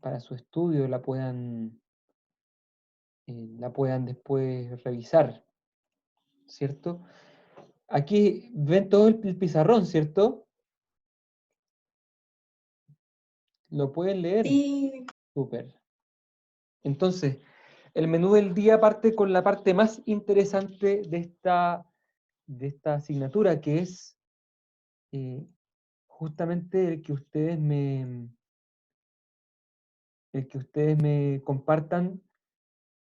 para su estudio la puedan después revisar, ¿cierto? Aquí ven todo el pizarrón, ¿cierto? ¿Lo pueden leer? Sí, Súper. Entonces, el menú del día parte con la parte más interesante de esta asignatura, que es eh, justamente el que ustedes me compartan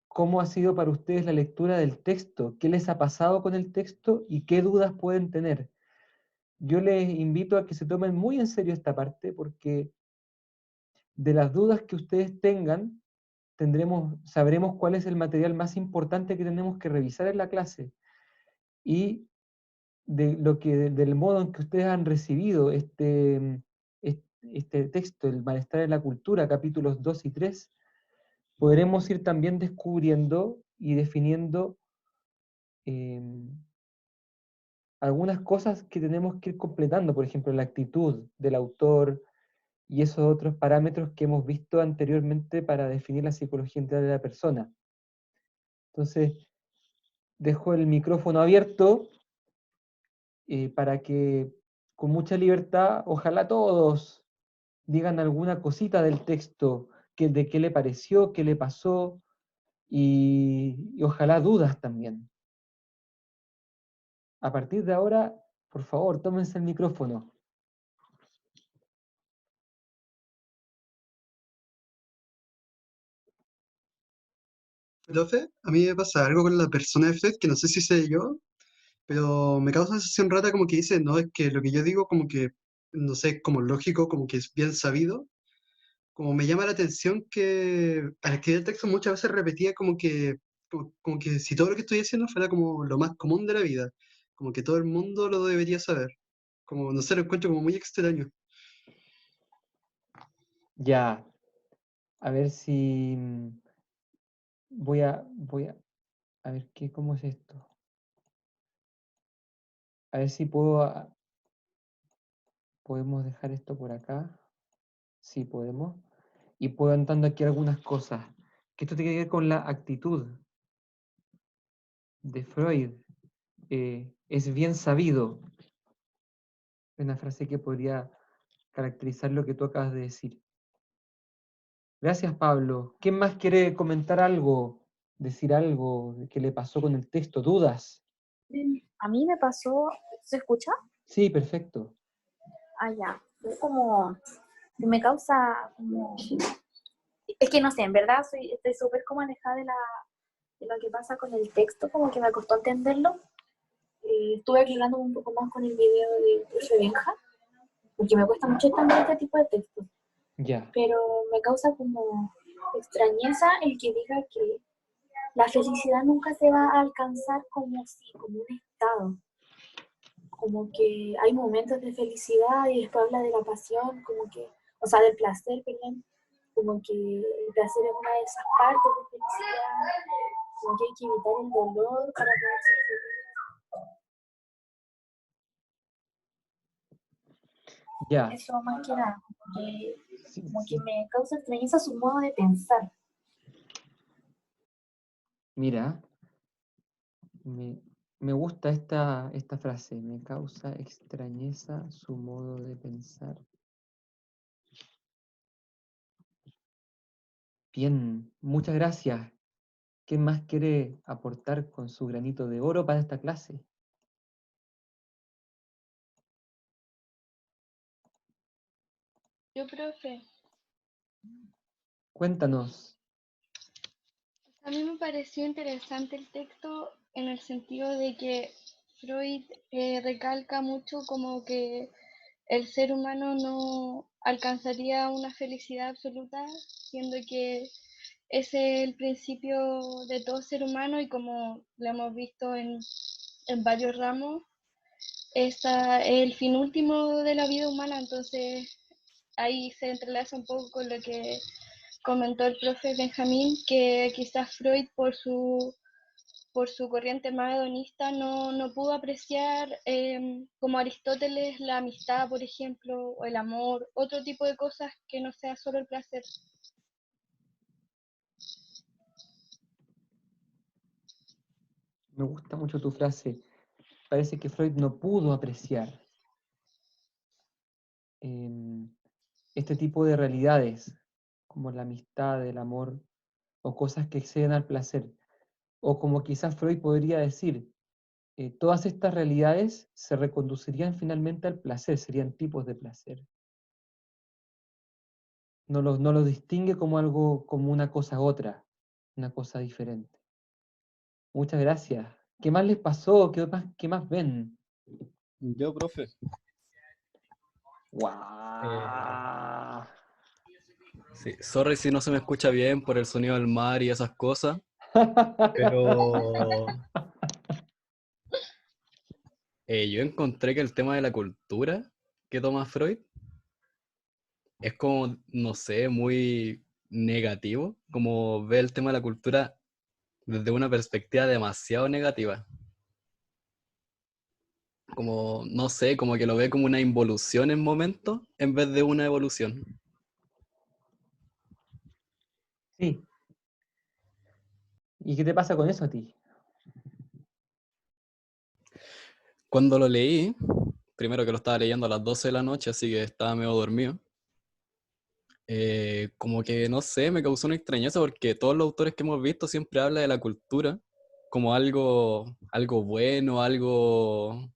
cómo ha sido para ustedes la lectura del texto, qué les ha pasado con el texto y qué dudas pueden tener. Yo les invito a que se tomen muy en serio esta parte porque de las dudas que ustedes tengan, sabremos cuál es el material más importante que tenemos que revisar en la clase y del modo en que ustedes han recibido este texto, el Malestar en la Cultura, capítulos 2 y 3, podremos ir también descubriendo y definiendo eh, algunas cosas que tenemos que ir completando, por ejemplo, la actitud del autor y esos otros parámetros que hemos visto anteriormente para definir la psicología integral de la persona. Entonces, dejo el micrófono abierto para que con mucha libertad, ojalá todos digan alguna cosita del texto, de qué le pareció, qué le pasó, y ojalá dudas también. A partir de ahora, por favor, tómense el micrófono. profe, a mí me pasa algo con la persona de Fred que no sé si sé yo, pero me causa sensación rata como que dice, no, es que lo que yo digo como que, no sé, como lógico, como que es bien sabido, como me llama la atención que al escribir el texto muchas veces repetía como que si todo lo que estoy haciendo fuera como lo más común de la vida, como que todo el mundo lo debería saber, como no sé, lo encuentro como muy extraño. Ya, a ver si a ver cómo es esto. A ver si podemos dejar esto por acá. Sí, podemos. Y puedo andando aquí algunas cosas. Que esto tiene que ver con la actitud de Freud. Es bien sabido. Una frase que podría caracterizar lo que tú acabas de decir. Gracias, Pablo. ¿Quién más quiere comentar algo? Decir algo de qué le pasó con el texto? ¿Dudas? a mí me pasó, ¿se escucha? Sí, perfecto. Ah, ya, es como, me causa como, es que no sé, en verdad estoy súper como alejada de lo que pasa con el texto, como que me costó entenderlo. Estuve aclarando un poco más con el video de profe Benja, porque me cuesta mucho entender este tipo de textos, Ya. pero me causa como extrañeza el que diga que la felicidad nunca se va a alcanzar como si, como un estado, como que hay momentos de felicidad y después habla de la pasión, como que, o sea, del placer, perdón, como que el placer es una de esas partes de felicidad, como que hay que evitar el dolor para poder ser feliz. Ya. Eso más que nada, Sí, como que sí. me causa extrañeza su modo de pensar. Mira, me, me gusta esta frase. Me causa extrañeza su modo de pensar. Bien, muchas gracias. ¿Quién más quiere aportar con su granito de oro para esta clase? Yo, profe, Cuéntanos. a mí me pareció interesante el texto en el sentido de que Freud recalca mucho como que el ser humano no alcanzaría una felicidad absoluta, siendo que ese es el principio de todo ser humano y como lo hemos visto en varios ramos, es el fin último de la vida humana, entonces ahí se entrelaza un poco con lo que comentó el profe Benjamín, que quizás Freud por su corriente más hedonista, no pudo apreciar, como Aristóteles, la amistad, por ejemplo, o el amor, otro tipo de cosas que no sea solo el placer. Me gusta mucho tu frase. Parece que Freud no pudo apreciar este tipo de realidades, como la amistad, el amor, o cosas que exceden al placer. O como quizás Freud podría decir, todas estas realidades se reconducirían finalmente al placer, serían tipos de placer. No los distingue como algo, como una cosa otra, una cosa diferente. Muchas gracias. ¿Qué más les pasó? Qué más ven? Yo, profe. ¡Guau! Sí, sorry si no se me escucha bien por el sonido del mar y esas cosas, pero yo encontré que el tema de la cultura que toma Freud es como, no sé, muy negativo, como ve el tema de la cultura desde una perspectiva demasiado negativa. Como, no sé, como que lo ve como una involución en momentos en vez de una evolución. Sí. ¿Y qué te pasa con eso a ti? Cuando lo leí, primero que lo estaba leyendo a las 12 de la noche, así que estaba medio dormido, como que, no sé, me causó una extrañeza porque todos los autores que hemos visto siempre hablan de la cultura como algo bueno, algo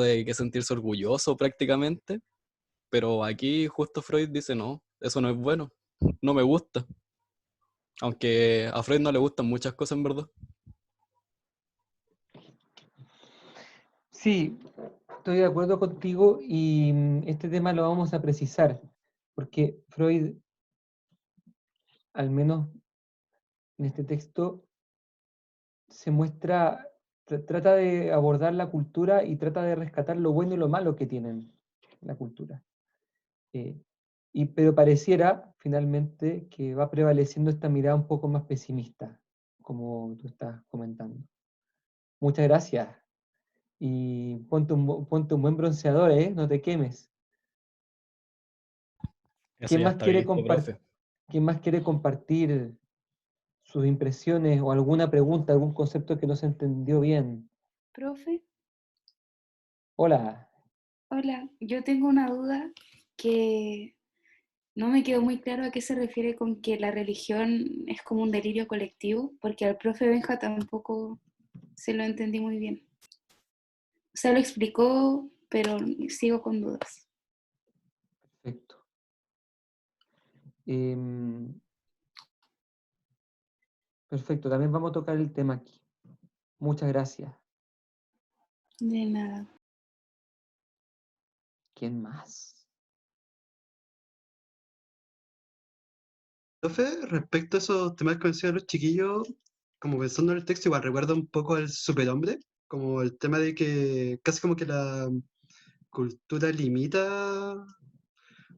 de que sentirse orgulloso prácticamente, pero aquí justo Freud dice, no, eso no es bueno, no me gusta, aunque a Freud no le gustan muchas cosas en verdad. Sí, estoy de acuerdo contigo y este tema lo vamos a precisar, porque Freud, al menos en este texto, se muestra, trata de abordar la cultura y trata de rescatar lo bueno y lo malo que tienen la cultura. Eh, pero pareciera finalmente que va prevaleciendo esta mirada un poco más pesimista, como tú estás comentando. Muchas gracias. Y ponte un buen bronceador, ¿eh? No te quemes. Eso ¿Quién ya más está quiere visto, profe. ¿Quién más quiere compartir sus impresiones o alguna pregunta, algún concepto que no se entendió bien? Profe, Hola. hola, yo tengo una duda que no me quedó muy claro a qué se refiere con que la religión es como un delirio colectivo, porque al profe Benja tampoco se lo entendí muy bien. O sea, lo explicó, pero sigo con dudas. Perfecto. Em, perfecto, también vamos a tocar el tema aquí. Muchas gracias. De nada. ¿Quién más? Profe, respecto a esos temas que mencionan los chiquillos, como pensando en el texto, igual recuerda un poco al superhombre, como el tema de que casi como que la cultura limita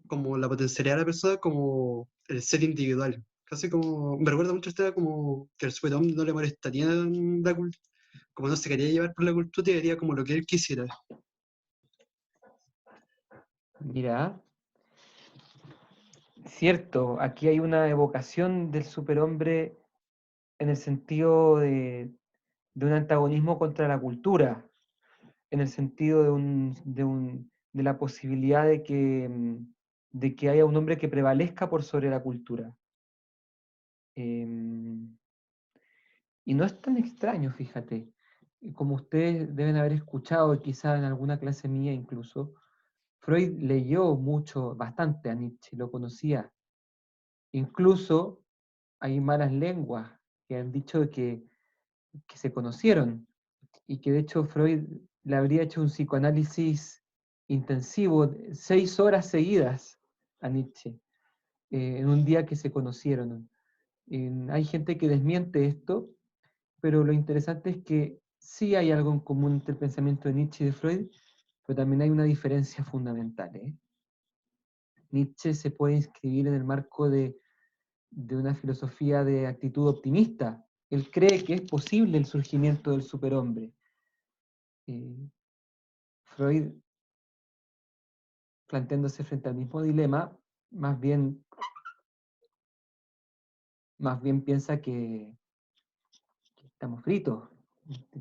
como la potencialidad de la persona como el ser individual. Casi como, me recuerda mucho el tema como que el superhombre no le molestaría la cultura, como no se quería llevar por la cultura y haría como lo que él quisiera. Mira, cierto, aquí hay una evocación del superhombre en el sentido de un antagonismo contra la cultura, en el sentido de la posibilidad de que haya un hombre que prevalezca por sobre la cultura. Em, y no es tan extraño, fíjate. Como ustedes deben haber escuchado, quizá en alguna clase mía incluso, Freud leyó mucho, bastante a Nietzsche, lo conocía. Incluso hay malas lenguas que han dicho que se conocieron y que de hecho Freud le habría hecho un psicoanálisis intensivo, 6 horas seguidas a Nietzsche, en un día que se conocieron. Hay gente que desmiente esto, pero lo interesante es que sí hay algo en común entre el pensamiento de Nietzsche y de Freud, pero también hay una diferencia fundamental, ¿eh? Nietzsche se puede inscribir en el marco de una filosofía de actitud optimista, Él cree que es posible el surgimiento del superhombre. Freud, planteándose frente al mismo dilema, más bien piensa que estamos fritos.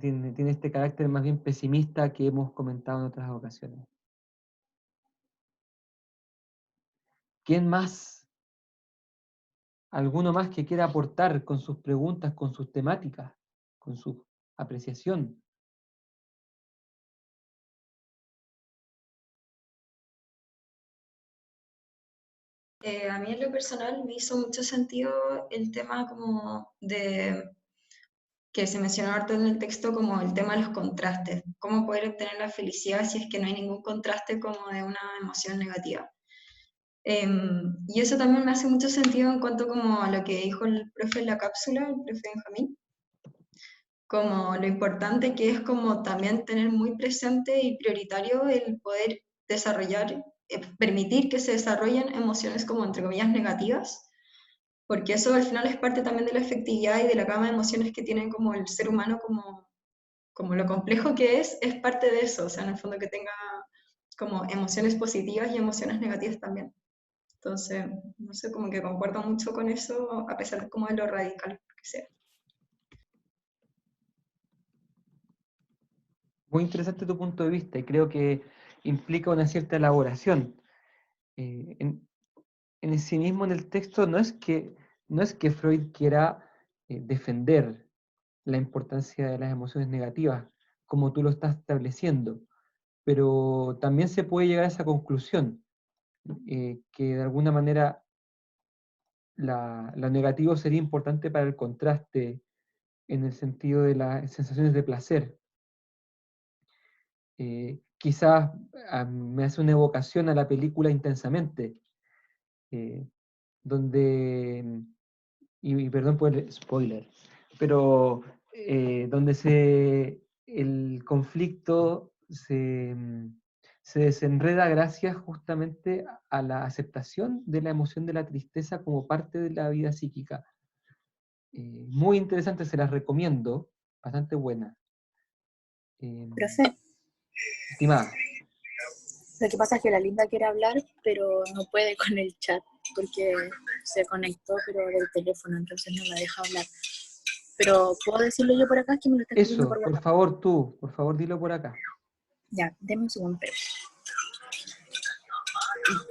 Tiene este carácter más bien pesimista que hemos comentado en otras ocasiones. ¿Quién más? ¿Alguno más que quiera aportar con sus preguntas, con sus temáticas, con su apreciación? A mí en lo personal me hizo mucho sentido el tema como de que se mencionó harto en el texto, como el tema de los contrastes, cómo poder obtener la felicidad si es que no hay ningún contraste como de una emoción negativa. Y eso también me hace mucho sentido en cuanto como a lo que dijo el profe en la cápsula, el profe Benjamín, como lo importante que es como también tener muy presente y prioritario el poder desarrollar, permitir que se desarrollen emociones como entre comillas negativas, porque eso al final es parte también de la efectividad y de la gama de emociones que tiene como el ser humano, como lo complejo que es parte de eso, o sea, en el fondo que tenga como emociones positivas y emociones negativas también. Entonces, no sé, como que concuerdo mucho con eso, a pesar de como de lo radical que sea. Muy interesante tu punto de vista y creo que implica una cierta elaboración. En sí mismo en el texto no es que Freud quiera defender la importancia de las emociones negativas, como tú lo estás estableciendo, pero también se puede llegar a esa conclusión, que de alguna manera lo negativo sería importante para el contraste en el sentido de las sensaciones de placer. Quizás me hace una evocación a la película Intensamente, donde, y perdón por el spoiler, pero donde el conflicto se desenreda gracias justamente a la aceptación de la emoción de la tristeza como parte de la vida psíquica. Muy interesante, se las recomiendo, bastante buena. Profe, Estimada. lo que pasa es que la Linda quiere hablar, pero no puede con el chat, porque se conectó, pero del teléfono, entonces no la deja hablar. Pero puedo decirlo yo por acá, que me lo está escribiendo Eso, por por WhatsApp. favor por favor dilo por acá. Ya, denme un segundo, pero...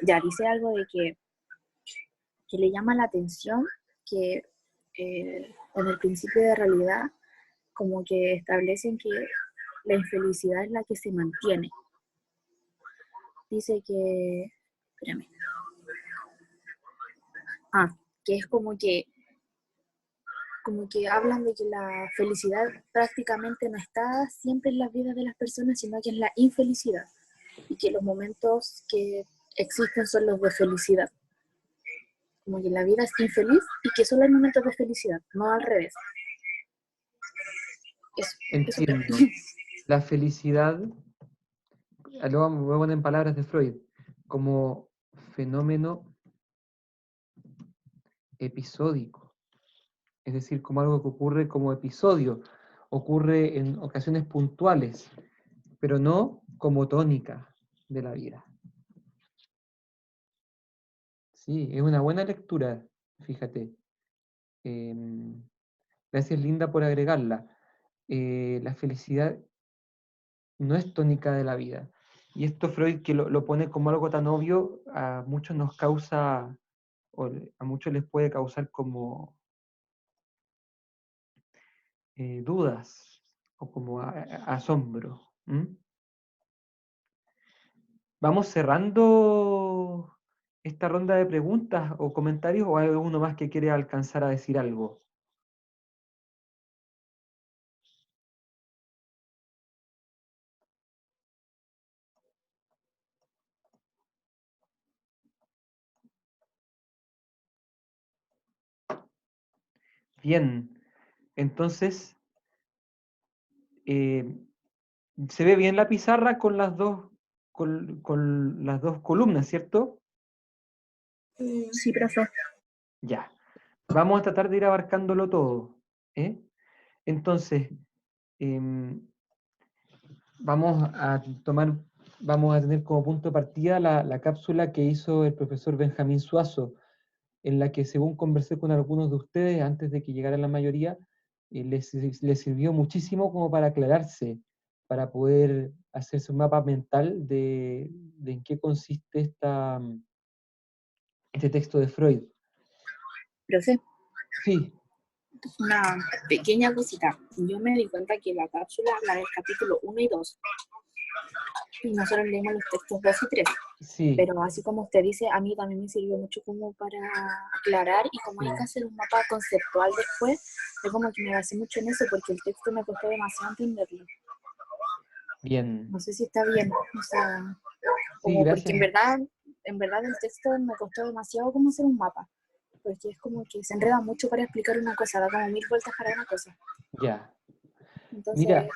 Ya, dice algo de que le llama la atención que en el principio de realidad como que establecen que la infelicidad es la que se mantiene. Dice que... Espérame. Que es como que hablan de que la felicidad prácticamente no está siempre en las vidas de las personas, sino que en la infelicidad. Y que los momentos que existen son los de felicidad. Como que la vida es infeliz y que solo hay momentos de felicidad, no al revés. Eso creo. Entiendo. La felicidad, lo vamos a poner en palabras de Freud, como fenómeno episódico. Es decir, como algo que ocurre como episodio, ocurre en ocasiones puntuales, pero no como tónica de la vida. Sí, es una buena lectura, fíjate. Gracias, Linda, por agregarla. La felicidad no es tónica de la vida. Y esto Freud, que lo pone como algo tan obvio, a muchos nos causa, o a muchos les puede causar como dudas o como asombro. Vamos cerrando esta ronda de preguntas o comentarios, o hay alguno más que quiere alcanzar a decir algo. Bien, entonces, se ve bien la pizarra con las dos, con las dos columnas, ¿cierto? Sí, profe. Ya. Vamos a tratar de ir abarcándolo todo, ¿eh? Entonces, vamos a tener como punto de partida la cápsula que hizo el profesor Benjamín Suazo, en la que, según conversé con algunos de ustedes antes de que llegara la mayoría, les sirvió muchísimo como para aclararse, para poder hacerse un mapa mental de en qué consiste este texto de Freud. Profe, Sí, una pequeña cosita. Yo me di cuenta que la cápsula habla del capítulo 1 y 2. Y nosotros leímos los textos 2 y 3. sí, Pero así como usted dice, a mí también me sirvió mucho como para aclarar, y como hay que hacer un mapa conceptual después, es como que me basé mucho en eso porque el texto me costó demasiado entenderlo. bien. No sé si está bien, o sea, Sí, como porque gracias. en verdad el texto me costó demasiado como hacer un mapa, porque es como que se enreda mucho para explicar una cosa, da como 1000 vueltas para una cosa. Ya. Entonces, Mira,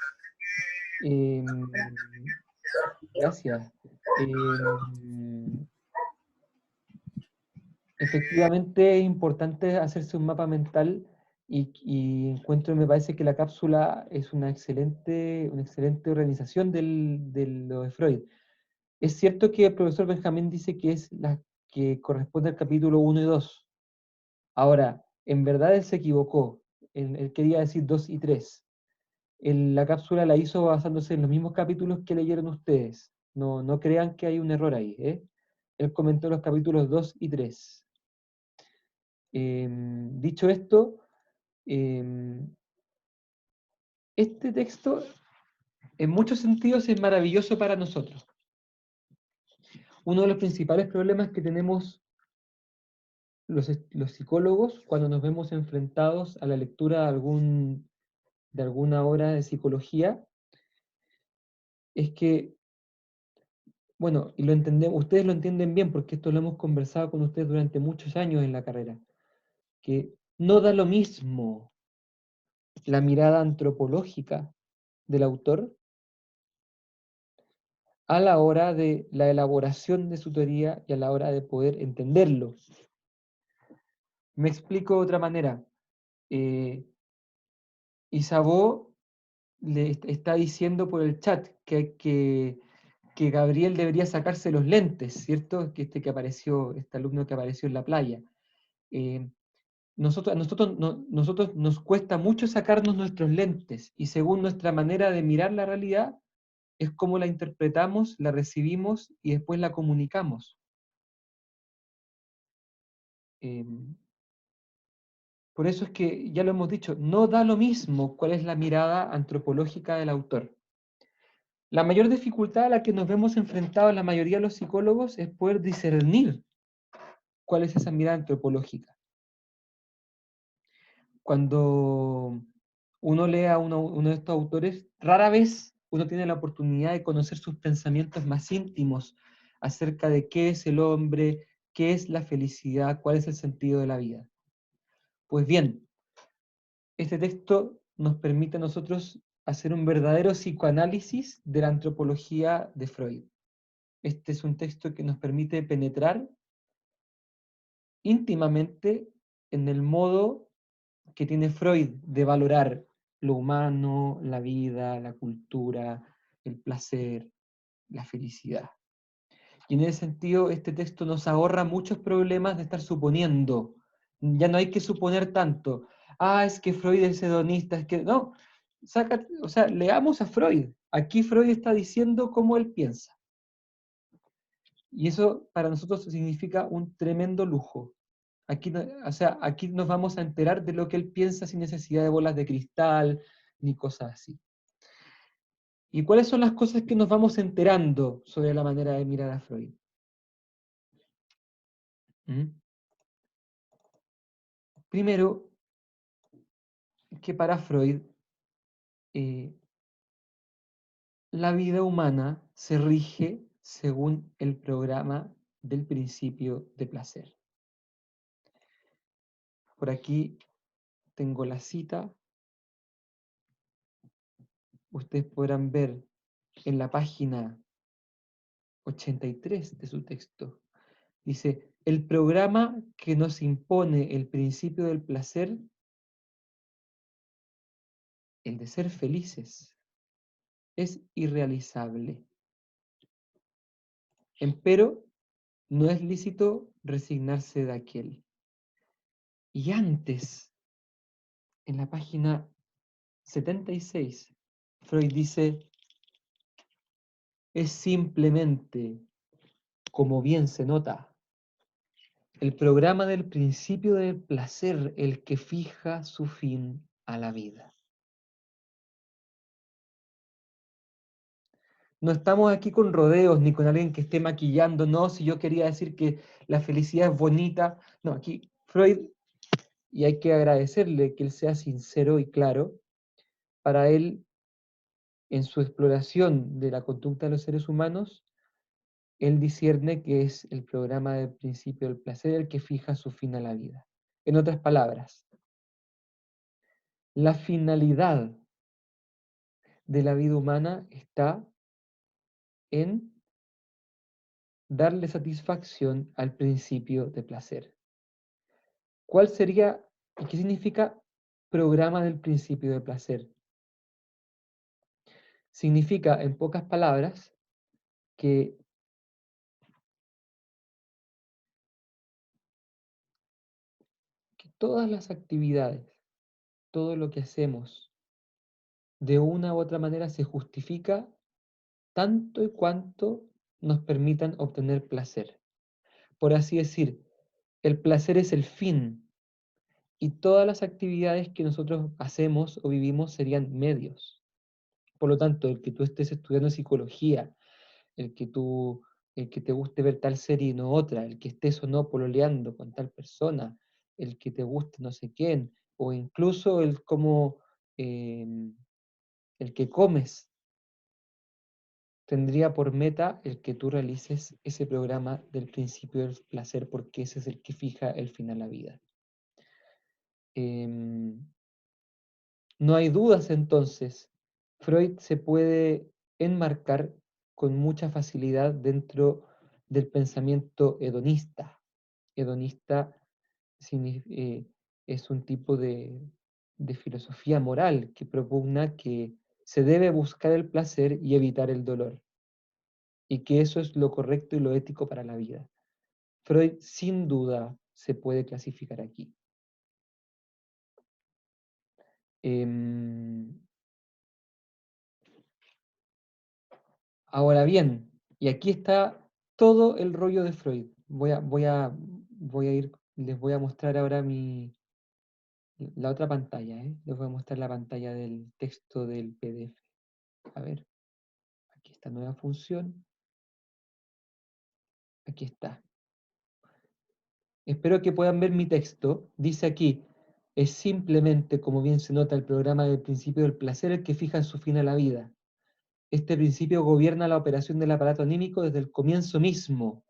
gracias. Efectivamente es importante hacerse un mapa mental me parece que la cápsula es una excelente organización de lo de Freud. Es cierto que el profesor Benjamín dice que es la que corresponde al capítulo 1 y 2. Ahora, en verdad él se equivocó. Él quería decir 2 y 3. La cápsula la hizo basándose en los mismos capítulos que leyeron ustedes. No crean que hay un error ahí, ¿eh? Él comentó los capítulos 2 y 3. Dicho esto, este texto en muchos sentidos es maravilloso para nosotros. Uno de los principales problemas que tenemos los psicólogos cuando nos vemos enfrentados a la lectura de alguna obra de psicología es que, bueno, y ustedes lo entienden bien porque esto lo hemos conversado con ustedes durante muchos años en la carrera, que no da lo mismo la mirada antropológica del autor a la hora de la elaboración de su teoría y a la hora de poder entenderlo. Me explico de otra manera. Isabeau le está diciendo por el chat que Gabriel debería sacarse los lentes, ¿cierto? Que este alumno que apareció en la playa. A nosotros nos cuesta mucho sacarnos nuestros lentes y según nuestra manera de mirar la realidad es como la interpretamos, la recibimos y después la comunicamos. Por eso es que, ya lo hemos dicho, no da lo mismo cuál es la mirada antropológica del autor. La mayor dificultad a la que nos vemos enfrentados la mayoría de los psicólogos es poder discernir cuál es esa mirada antropológica. Cuando uno lee a uno de estos autores, rara vez uno tiene la oportunidad de conocer sus pensamientos más íntimos acerca de qué es el hombre, qué es la felicidad, cuál es el sentido de la vida. Pues bien, este texto nos permite a nosotros hacer un verdadero psicoanálisis de la antropología de Freud. Este es un texto que nos permite penetrar íntimamente en el modo que tiene Freud de valorar lo humano, la vida, la cultura, el placer, la felicidad. Y en ese sentido, este texto nos ahorra muchos problemas de estar suponiendo. Ya no hay que suponer tanto. Ah, es que Freud es hedonista, es que... No, leamos a Freud. Aquí Freud está diciendo cómo él piensa. Y eso para nosotros significa un tremendo lujo. Aquí, aquí nos vamos a enterar de lo que él piensa sin necesidad de bolas de cristal ni cosas así. ¿Y cuáles son las cosas que nos vamos enterando sobre la manera de mirar a Freud? Primero, que para Freud la vida humana se rige según el programa del principio de placer. Por aquí tengo la cita. Ustedes podrán ver en la página 83 de su texto. Dice, el programa que nos impone el principio del placer el de ser felices, es irrealizable. Empero, no es lícito resignarse de aquel. Y antes, en la página 76, Freud dice, es simplemente, como bien se nota, el programa del principio del placer el que fija su fin a la vida. No estamos aquí con rodeos ni con alguien que esté maquillando, no, si yo quería decir que la felicidad es bonita, no, aquí Freud, y hay que agradecerle que él sea sincero y claro, para él, en su exploración de la conducta de los seres humanos, él discierne que es el programa del principio del placer el que fija su fin a la vida. En otras palabras, la finalidad de la vida humana está en darle satisfacción al principio de placer. ¿Cuál sería y qué significa programa del principio de placer? Significa, en pocas palabras, que todas las actividades, todo lo que hacemos, de una u otra manera se justifica tanto y cuanto nos permitan obtener placer. Por así decir, el placer es el fin y todas las actividades que nosotros hacemos o vivimos serían medios. Por lo tanto, el que tú estés estudiando psicología, el que te guste ver tal serie y no otra, el que estés o no pololeando con tal persona, el que te guste no sé quién, o incluso el que comes, tendría por meta el que tú realices ese programa del principio del placer, porque ese es el que fija el fin a la vida. No hay dudas entonces, Freud se puede enmarcar con mucha facilidad dentro del pensamiento hedonista. Hedonista es un tipo de filosofía moral que propugna que se debe buscar el placer y evitar el dolor, y que eso es lo correcto y lo ético para la vida. Freud sin duda se puede clasificar aquí. Ahora bien, y aquí está todo el rollo de Freud. Les voy a mostrar ahora la otra pantalla, ¿eh? Les voy a mostrar la pantalla del texto del PDF. A ver, aquí está nueva función. Aquí está. Espero que puedan ver mi texto. Dice aquí, es simplemente, como bien se nota, el programa del principio del placer el que fija su fin a la vida. Este principio gobierna la operación del aparato anímico desde el comienzo mismo.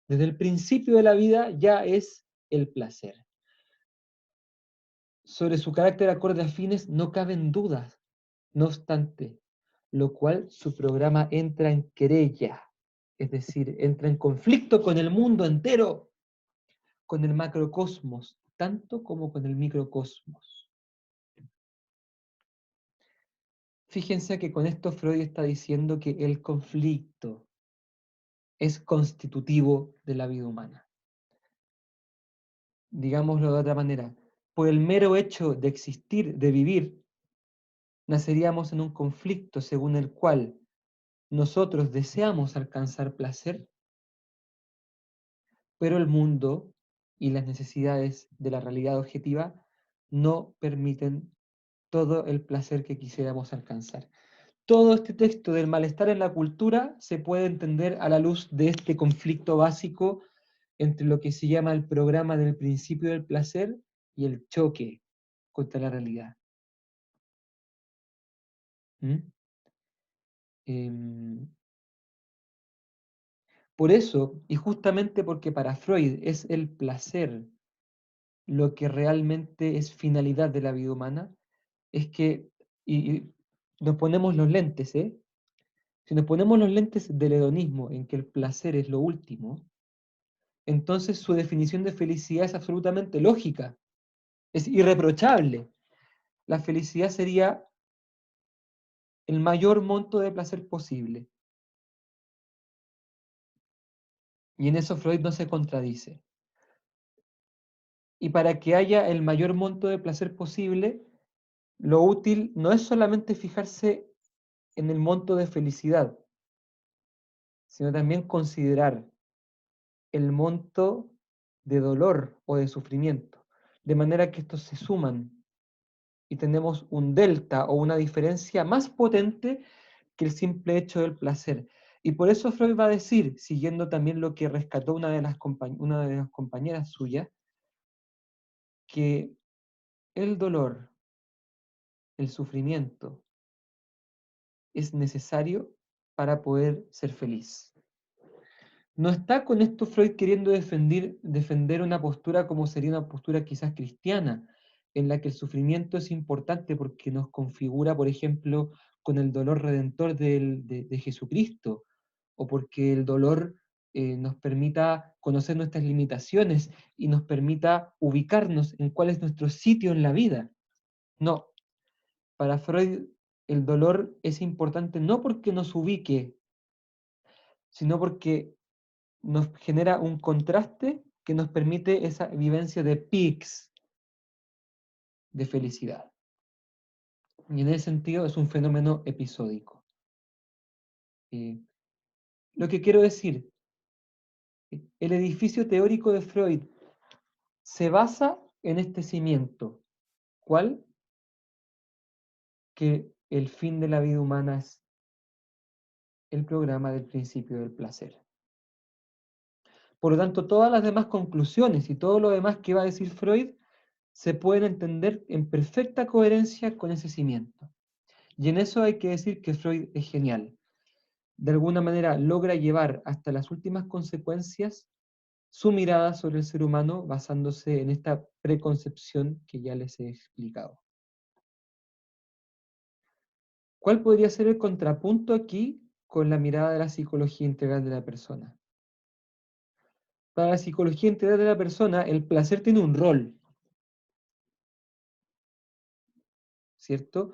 Desde el principio de la vida ya es el placer. Sobre su carácter acorde a fines no caben dudas. No obstante, lo cual su programa entra en querella, es decir, entra en conflicto con el mundo entero, con el macrocosmos, tanto como con el microcosmos. Fíjense que con esto Freud está diciendo que el conflicto es constitutivo de la vida humana. Digámoslo de otra manera, por el mero hecho de existir, de vivir, naceríamos en un conflicto según el cual nosotros deseamos alcanzar placer, pero el mundo y las necesidades de la realidad objetiva no permiten todo el placer que quisiéramos alcanzar. Todo este texto del malestar en la cultura se puede entender a la luz de este conflicto básico entre lo que se llama el programa del principio del placer y el choque contra la realidad. Por eso, y justamente porque para Freud es el placer lo que realmente es finalidad de la vida humana, es que, y nos ponemos los lentes, ¿eh? Si nos ponemos los lentes del hedonismo, en que el placer es lo último, entonces su definición de felicidad es absolutamente lógica, es irreprochable. La felicidad sería el mayor monto de placer posible. Y en eso Freud no se contradice. Y para que haya el mayor monto de placer posible, lo útil no es solamente fijarse en el monto de felicidad, sino también considerar el monto de dolor o de sufrimiento, de manera que estos se suman y tenemos un delta o una diferencia más potente que el simple hecho del placer. Y por eso Freud va a decir, siguiendo también lo que rescató una de las compañeras suyas, que el dolor, el sufrimiento, es necesario para poder ser feliz. No está con esto Freud queriendo defender una postura como sería una postura quizás cristiana, en la que el sufrimiento es importante porque nos configura, por ejemplo, con el dolor redentor de Jesucristo, o porque el dolor nos permita conocer nuestras limitaciones y nos permita ubicarnos en cuál es nuestro sitio en la vida. No, para Freud el dolor es importante no porque nos ubique, sino porque nos genera un contraste que nos permite esa vivencia de peaks de felicidad. Y en ese sentido es un fenómeno episódico. Lo que quiero decir, el edificio teórico de Freud se basa en este cimiento. ¿Cuál? Que el fin de la vida humana es el programa del principio del placer. Por lo tanto, todas las demás conclusiones y todo lo demás que va a decir Freud se pueden entender en perfecta coherencia con ese cimiento. Y en eso hay que decir que Freud es genial. De alguna manera logra llevar hasta las últimas consecuencias su mirada sobre el ser humano basándose en esta preconcepción que ya les he explicado. ¿Cuál podría ser el contrapunto aquí con la mirada de la psicología integral de la persona? Para la psicología integral de la persona, el placer tiene un rol, ¿cierto?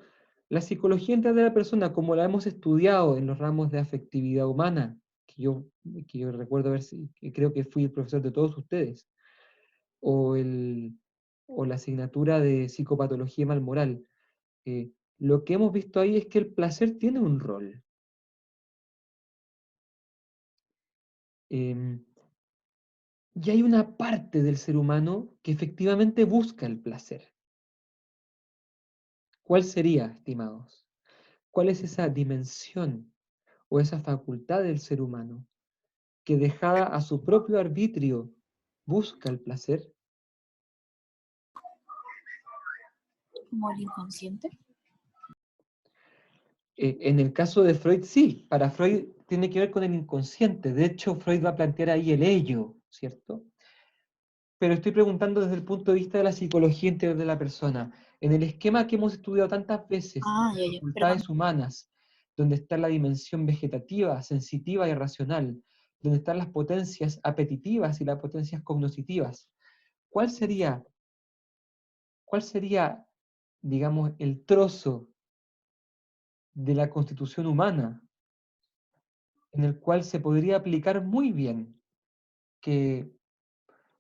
La psicología integral de la persona, como la hemos estudiado en los ramos de afectividad humana, que yo recuerdo que creo que fui el profesor de todos ustedes, o la asignatura de psicopatología malmoral, lo que hemos visto ahí es que el placer tiene un rol. Y hay una parte del ser humano que efectivamente busca el placer. ¿Cuál sería, estimados? ¿Cuál es esa dimensión o esa facultad del ser humano que dejada a su propio arbitrio busca el placer? ¿Como el inconsciente? En el caso de Freud, sí. Para Freud tiene que ver con el inconsciente. De hecho, Freud va a plantear ahí el ello, ¿cierto? Pero estoy preguntando desde el punto de vista de la psicología interior de la persona. En el esquema que hemos estudiado tantas veces, Ah, las ya, perdón. facultades humanas, donde está la dimensión vegetativa, sensitiva y racional, donde están las potencias apetitivas y las potencias cognitivas, ¿cuál sería, digamos, el trozo de la constitución humana en el cual se podría aplicar muy bien que,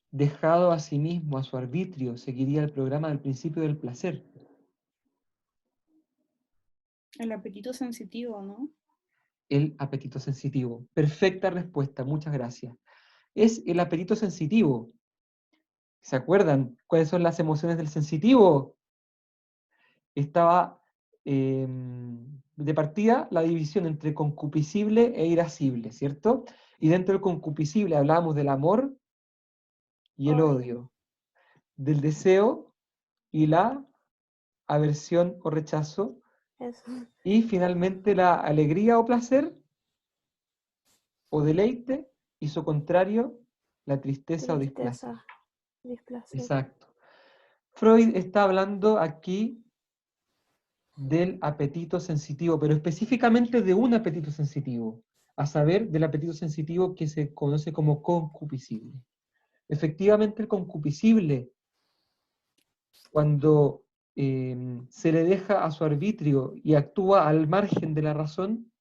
dejado a sí mismo, a su arbitrio, seguiría el programa del principio del placer? El apetito sensitivo, ¿no? El apetito sensitivo. Perfecta respuesta, muchas gracias. Es el apetito sensitivo. ¿Se acuerdan cuáles son las emociones del sensitivo? Estaba de partida la división entre concupiscible e irascible, ¿cierto? Y dentro del concupiscible hablábamos del amor y el odio, del deseo y la aversión o rechazo, Eso. y finalmente la alegría o placer o deleite, y su contrario, la tristeza o displacer. Tristeza, displacer. Exacto. Freud está hablando aquí del apetito sensitivo, pero específicamente de un apetito sensitivo, a saber, del apetito sensitivo que se conoce como concupiscible. Efectivamente, el concupiscible, cuando se le deja a su arbitrio y actúa al margen de la razón,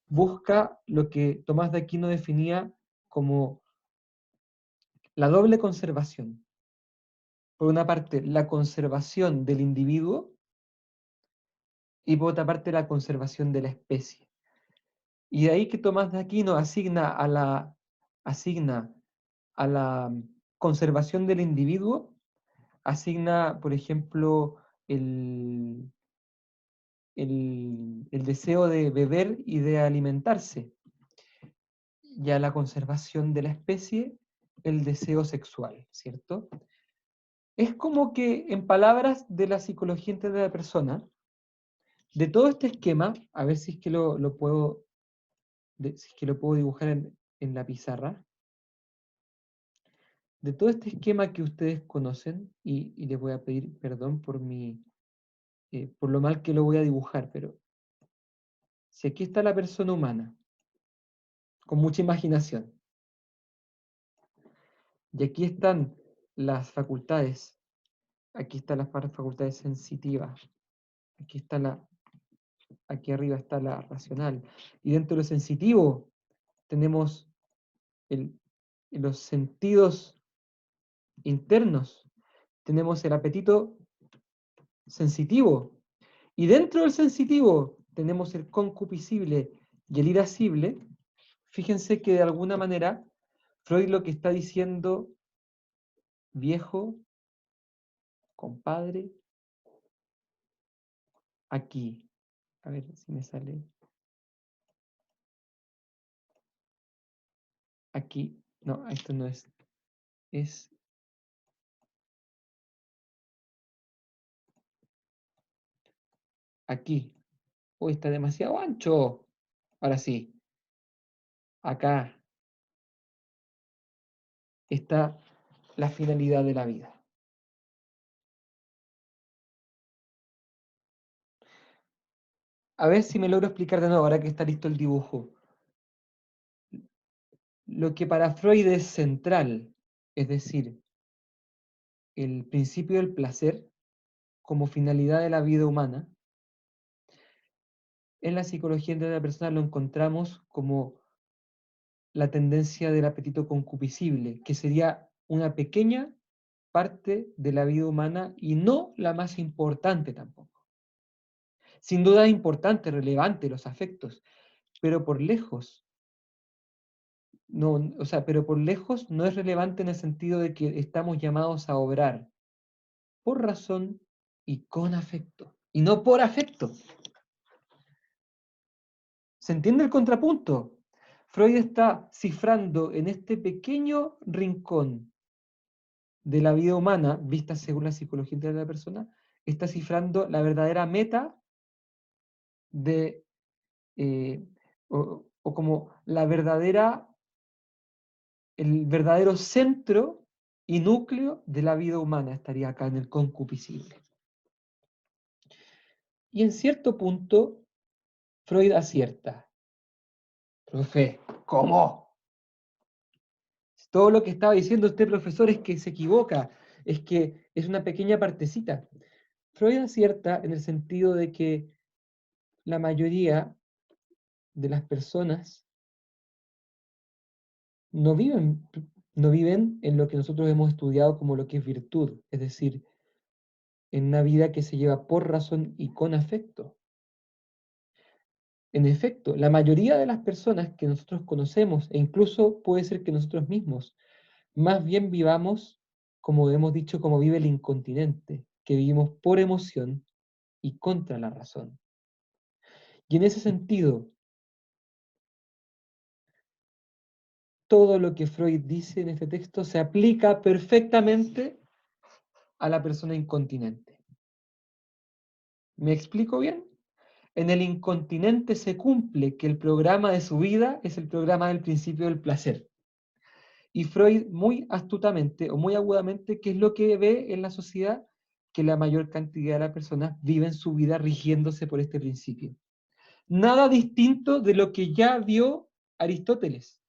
busca lo que Tomás de Aquino definía como la doble conservación. Por una parte, la conservación del individuo y por otra parte, la conservación de la especie. Y de ahí que Tomás de Aquino asigna a la conservación del individuo, asigna, por ejemplo, el deseo de beber y de alimentarse, y a la conservación de la especie, el deseo sexual, ¿cierto? Es como que, en palabras de la psicología integral de la persona, de todo este esquema, a ver si es que lo puedo, si es que lo puedo dibujar en la pizarra, de todo este esquema que ustedes conocen, y les voy a pedir perdón por por lo mal que lo voy a dibujar, pero si aquí está la persona humana, con mucha imaginación, y aquí están las facultades, aquí están las facultades sensitivas, aquí arriba está la racional, y dentro de lo sensitivo tenemos los sentidos internos, tenemos el apetito sensitivo, y dentro del sensitivo tenemos el concupiscible y el irascible. Fíjense que de alguna manera Freud lo que está diciendo, viejo, compadre, aquí, a ver si me sale, aquí, no, esto no es aquí. Uy, está demasiado ancho. Ahora sí, acá está la finalidad de la vida. A ver si me logro explicar de nuevo, ahora que está listo el dibujo. Lo que para Freud es central, es decir, el principio del placer como finalidad de la vida humana, en la psicología de la persona lo encontramos como la tendencia del apetito concupiscible, que sería una pequeña parte de la vida humana y no la más importante tampoco. Sin duda es importante, relevante los afectos, pero por lejos, no, o sea, pero por lejos no es relevante en el sentido de que estamos llamados a obrar por razón y con afecto, y no por afecto. ¿Se entiende el contrapunto? Freud está cifrando en este pequeño rincón de la vida humana, vista según la psicología integral de la persona, está cifrando la verdadera meta de, o como el verdadero centro y núcleo de la vida humana estaría acá en el concupiscible. Y en cierto punto, Freud acierta. Profe, ¿cómo? Todo lo que estaba diciendo usted, profesor, es que se equivoca, es que es una pequeña partecita. Freud acierta en el sentido de que la mayoría de las personas no viven en lo que nosotros hemos estudiado como lo que es virtud, es decir, en una vida que se lleva por razón y con afecto. En efecto, la mayoría de las personas que nosotros conocemos, e incluso puede ser que nosotros mismos, más bien vivamos, como hemos dicho, como vive el incontinente, que vivimos por emoción y contra la razón. Y en ese sentido, todo lo que Freud dice en este texto se aplica perfectamente a la persona incontinente. ¿Me explico bien? En el incontinente se cumple que el programa de su vida es el programa del principio del placer. Y Freud muy astutamente o muy agudamente, ¿qué es lo que ve en la sociedad? Que la mayor cantidad de las personas viven su vida rigiéndose por este principio. Nada distinto de lo que ya vio Aristóteles.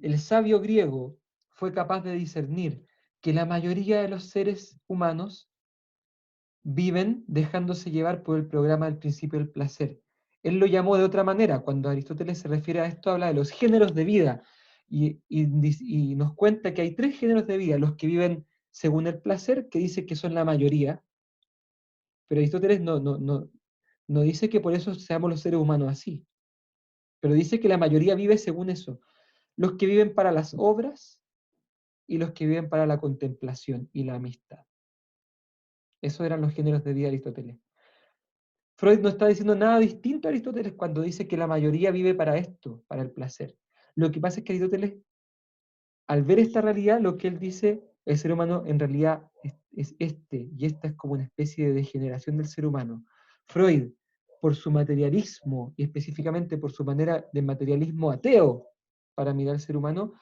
El sabio griego fue capaz de discernir que la mayoría de los seres humanos viven dejándose llevar por el programa del principio del placer. Él lo llamó de otra manera. Cuando Aristóteles se refiere a esto, habla de los géneros de vida y nos cuenta que hay 3 géneros de vida: los que viven según el placer, que dice que son la mayoría, pero Aristóteles no dice que por eso seamos los seres humanos así, pero dice que la mayoría vive según eso: los que viven para las obras y los que viven para la contemplación y la amistad. Esos eran los géneros de vida de Aristóteles. Freud no está diciendo nada distinto a Aristóteles cuando dice que la mayoría vive para esto, para el placer. Lo que pasa es que Aristóteles, al ver esta realidad, lo que él dice, el ser humano en realidad es este, y esta es como una especie de degeneración del ser humano. Freud, por su materialismo, y específicamente por su manera de materialismo ateo para mirar al ser humano,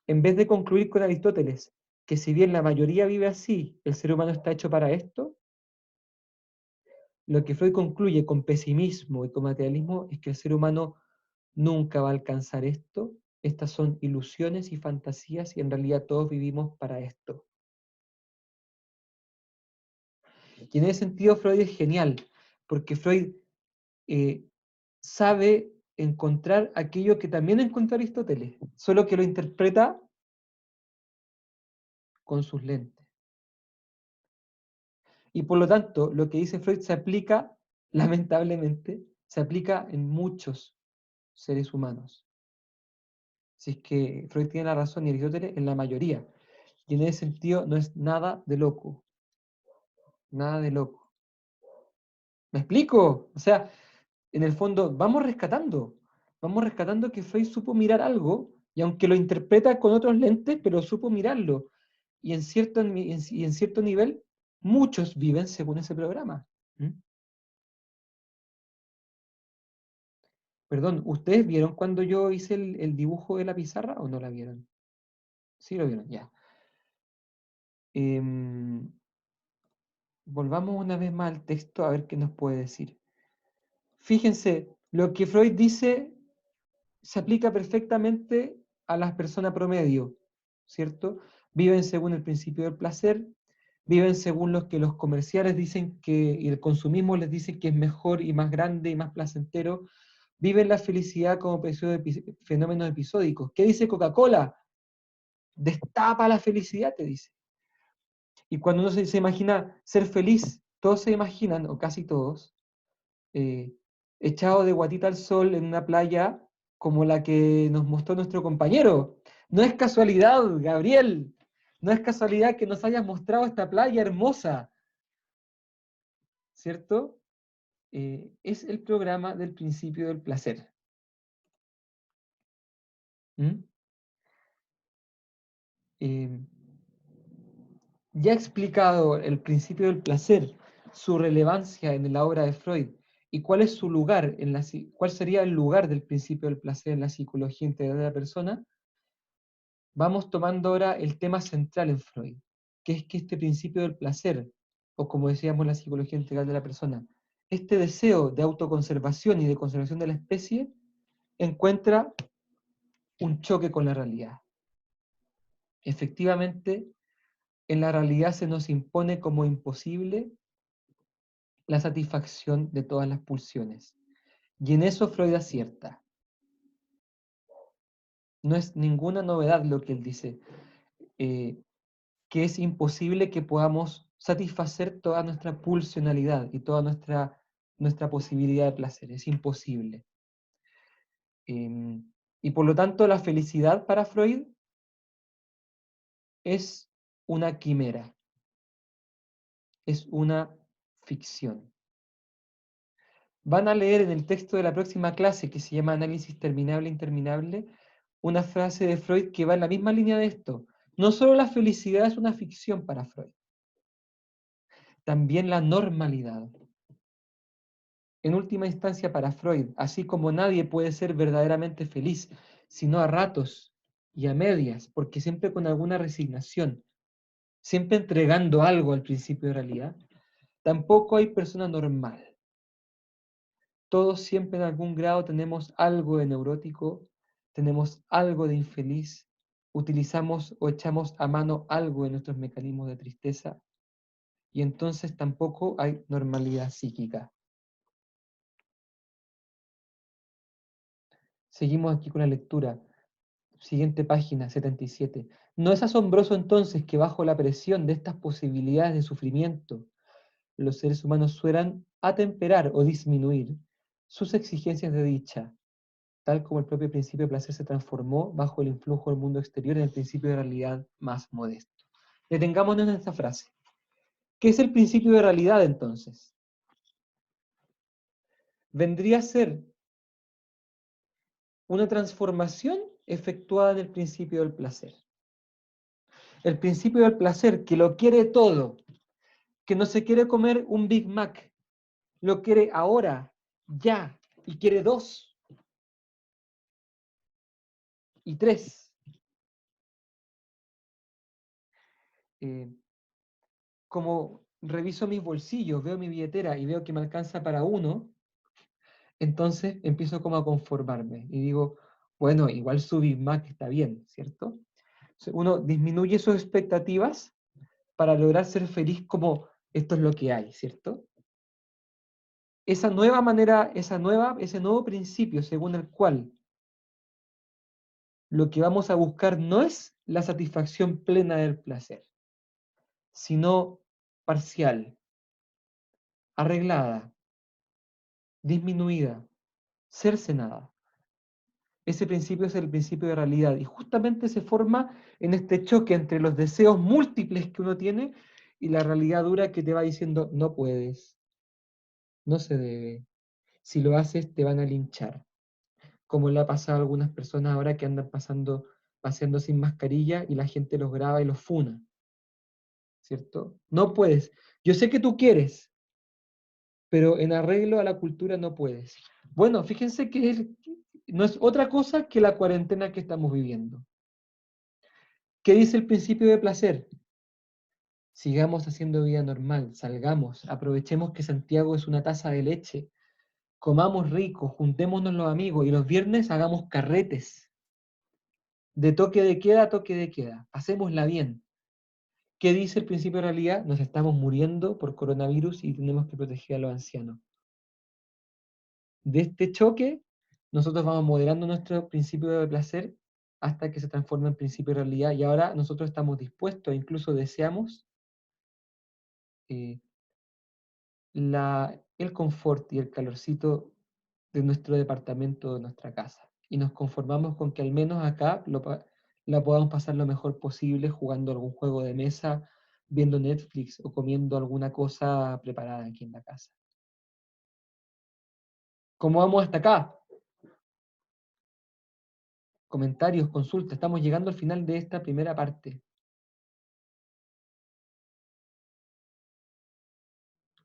en vez de concluir con Aristóteles, que si bien la mayoría vive así, el ser humano está hecho para esto, lo que Freud concluye con pesimismo y con materialismo es que el ser humano nunca va a alcanzar esto. Estas son ilusiones y fantasías y en realidad todos vivimos para esto. Y en ese sentido Freud es genial, porque Freud sabe encontrar aquello que también encontró Aristóteles, solo que lo interpreta con sus lentes. Y por lo tanto, lo que dice Freud se aplica, lamentablemente, se aplica en muchos seres humanos. Si es que Freud tiene la razón y Aristóteles en la mayoría. Y en ese sentido no es nada de loco. Nada de loco. ¿Me explico? O sea, en el fondo, vamos rescatando. Vamos rescatando que Freud supo mirar algo, y aunque lo interpreta con otros lentes, pero supo mirarlo. Y en cierto nivel, muchos viven según ese programa. ¿Mm? Perdón, ¿ustedes vieron cuando yo hice el dibujo de la pizarra o no la vieron? Sí lo vieron, ya. Volvamos una vez más al texto a ver qué nos puede decir. Fíjense, lo que Freud dice se aplica perfectamente a las personas promedio, ¿cierto? Viven según el principio del placer, viven según lo que los comerciales dicen que, y el consumismo les dice que es mejor y más grande y más placentero, viven la felicidad como fenómenos episódicos. ¿Qué dice Coca-Cola? Destapa la felicidad, te dice. Y cuando uno se imagina ser feliz, todos se imaginan, o casi todos, echado de guatita al sol en una playa como la que nos mostró nuestro compañero. No es casualidad, Gabriel, no es casualidad que nos hayas mostrado esta playa hermosa, ¿cierto? Es el programa del principio del placer. ¿Mm? Ya he explicado el principio del placer, su relevancia en la obra de Freud, y cuál es su lugar, cuál sería el lugar del principio del placer en la psicología integral de la persona. Vamos tomando ahora el tema central en Freud, que es que este principio del placer, o como decíamos la psicología integral de la persona, este deseo de autoconservación y de conservación de la especie, encuentra un choque con la realidad. Efectivamente, en la realidad se nos impone como imposible la satisfacción de todas las pulsiones. Y en eso Freud acierta. No es ninguna novedad lo que él dice, que es imposible que podamos satisfacer toda nuestra pulsionalidad y toda nuestra posibilidad de placer. Es imposible. Y por lo tanto la felicidad para Freud es una quimera, es una ficción. Van a leer en el texto de la próxima clase, que se llama Análisis Terminable e Interminable, una frase de Freud que va en la misma línea de esto. No solo la felicidad es una ficción para Freud, también la normalidad. En última instancia para Freud, así como nadie puede ser verdaderamente feliz, sino a ratos y a medias, porque siempre con alguna resignación, siempre entregando algo al principio de realidad, tampoco hay persona normal. Todos siempre en algún grado tenemos algo de neurótico, tenemos algo de infeliz, utilizamos o echamos a mano algo de nuestros mecanismos de tristeza, y entonces tampoco hay normalidad psíquica. Seguimos aquí con la lectura. Siguiente página, 77. ¿No es asombroso entonces que bajo la presión de estas posibilidades de sufrimiento, los seres humanos suelan atemperar o disminuir sus exigencias de dicha, tal como el propio principio de placer se transformó bajo el influjo del mundo exterior en el principio de realidad más modesto? Detengámonos en esta frase. ¿Qué es el principio de realidad entonces? Vendría a ser una transformación efectuada en el principio del placer. El principio del placer que lo quiere todo, que no se quiere comer un Big Mac, lo quiere ahora, ya, y quiere 2 y 3. Como reviso mis bolsillos, veo mi billetera y veo que me alcanza para 1, entonces empiezo como a conformarme y digo, bueno, igual su Big Mac está bien, ¿cierto? Uno disminuye sus expectativas para lograr ser feliz como esto es lo que hay, ¿cierto? Esa nueva manera, ese nuevo principio según el cual lo que vamos a buscar no es la satisfacción plena del placer, sino parcial, arreglada, disminuida, cercenada. Ese principio es el principio de realidad y justamente se forma en este choque entre los deseos múltiples que uno tiene y la realidad dura que te va diciendo no puedes, no se debe, si lo haces te van a linchar, como le ha pasado a algunas personas ahora que andan paseando sin mascarilla y la gente los graba y los funa, ¿cierto? No puedes. Yo sé que tú quieres, pero en arreglo a la cultura no puedes. Bueno, fíjense que no es otra cosa que la cuarentena que estamos viviendo. ¿Qué dice el principio de placer? Sigamos haciendo vida normal, salgamos, aprovechemos que Santiago es una taza de leche, comamos rico, juntémonos los amigos y los viernes hagamos carretes. De toque de queda a toque de queda, pasémosla bien. ¿Qué dice el principio de realidad? Nos estamos muriendo por coronavirus y tenemos que proteger a los ancianos. De este choque, nosotros vamos moderando nuestro principio de placer hasta que se transforma en principio de realidad. Y ahora nosotros estamos dispuestos, e incluso deseamos el confort y el calorcito de nuestro departamento, de nuestra casa. Y nos conformamos con que al menos acá la podamos pasar lo mejor posible jugando algún juego de mesa, viendo Netflix o comiendo alguna cosa preparada aquí en la casa. ¿Cómo vamos hasta acá? Comentarios, consultas. Estamos llegando al final de esta primera parte.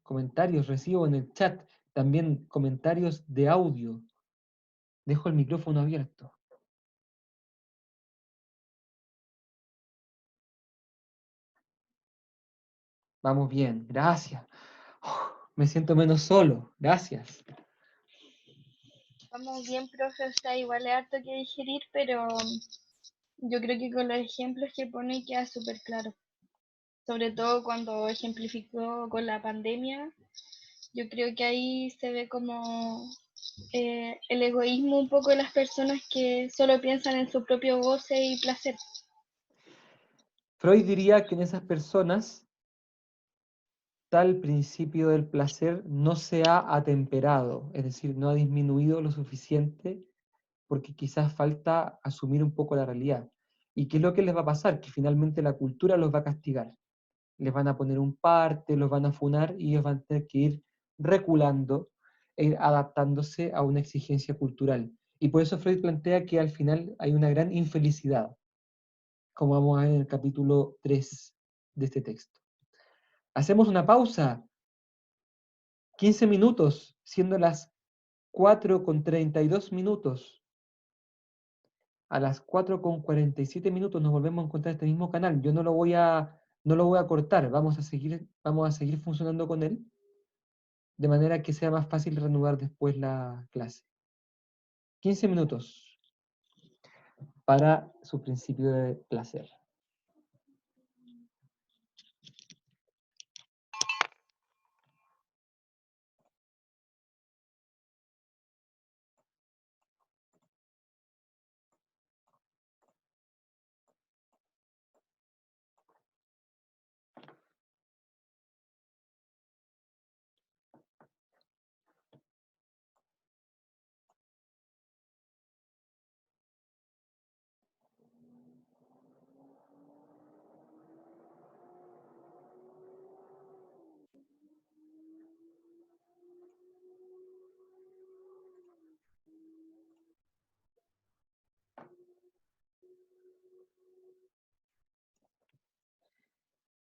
Comentarios recibo en el chat. También comentarios de audio. Dejo el micrófono abierto. Vamos bien, gracias. Me siento menos solo, gracias. Vamos bien, profe, o sea, igual es harto que digerir, pero yo creo que con los ejemplos que pone queda súper claro. Sobre todo cuando ejemplificó con la pandemia, yo creo que ahí se ve como el egoísmo un poco de las personas que solo piensan en su propio goce y placer. Freud diría que en esas personas tal principio del placer no se ha atemperado, es decir, no ha disminuido lo suficiente porque quizás falta asumir un poco la realidad. ¿Y qué es lo que les va a pasar? Que finalmente la cultura los va a castigar. Les van a poner un parte, los van a funar y ellos van a tener que ir reculando e ir adaptándose a una exigencia cultural. Y por eso Freud plantea que al final hay una gran infelicidad, como vamos a ver en el capítulo 3 de este texto. Hacemos una pausa, 15 minutos, siendo las 4:32. A las 4:47 nos volvemos a encontrar en este mismo canal. Yo no lo voy a cortar, vamos a seguir funcionando con él, de manera que sea más fácil reanudar después la clase. 15 minutos. para su principio de placer.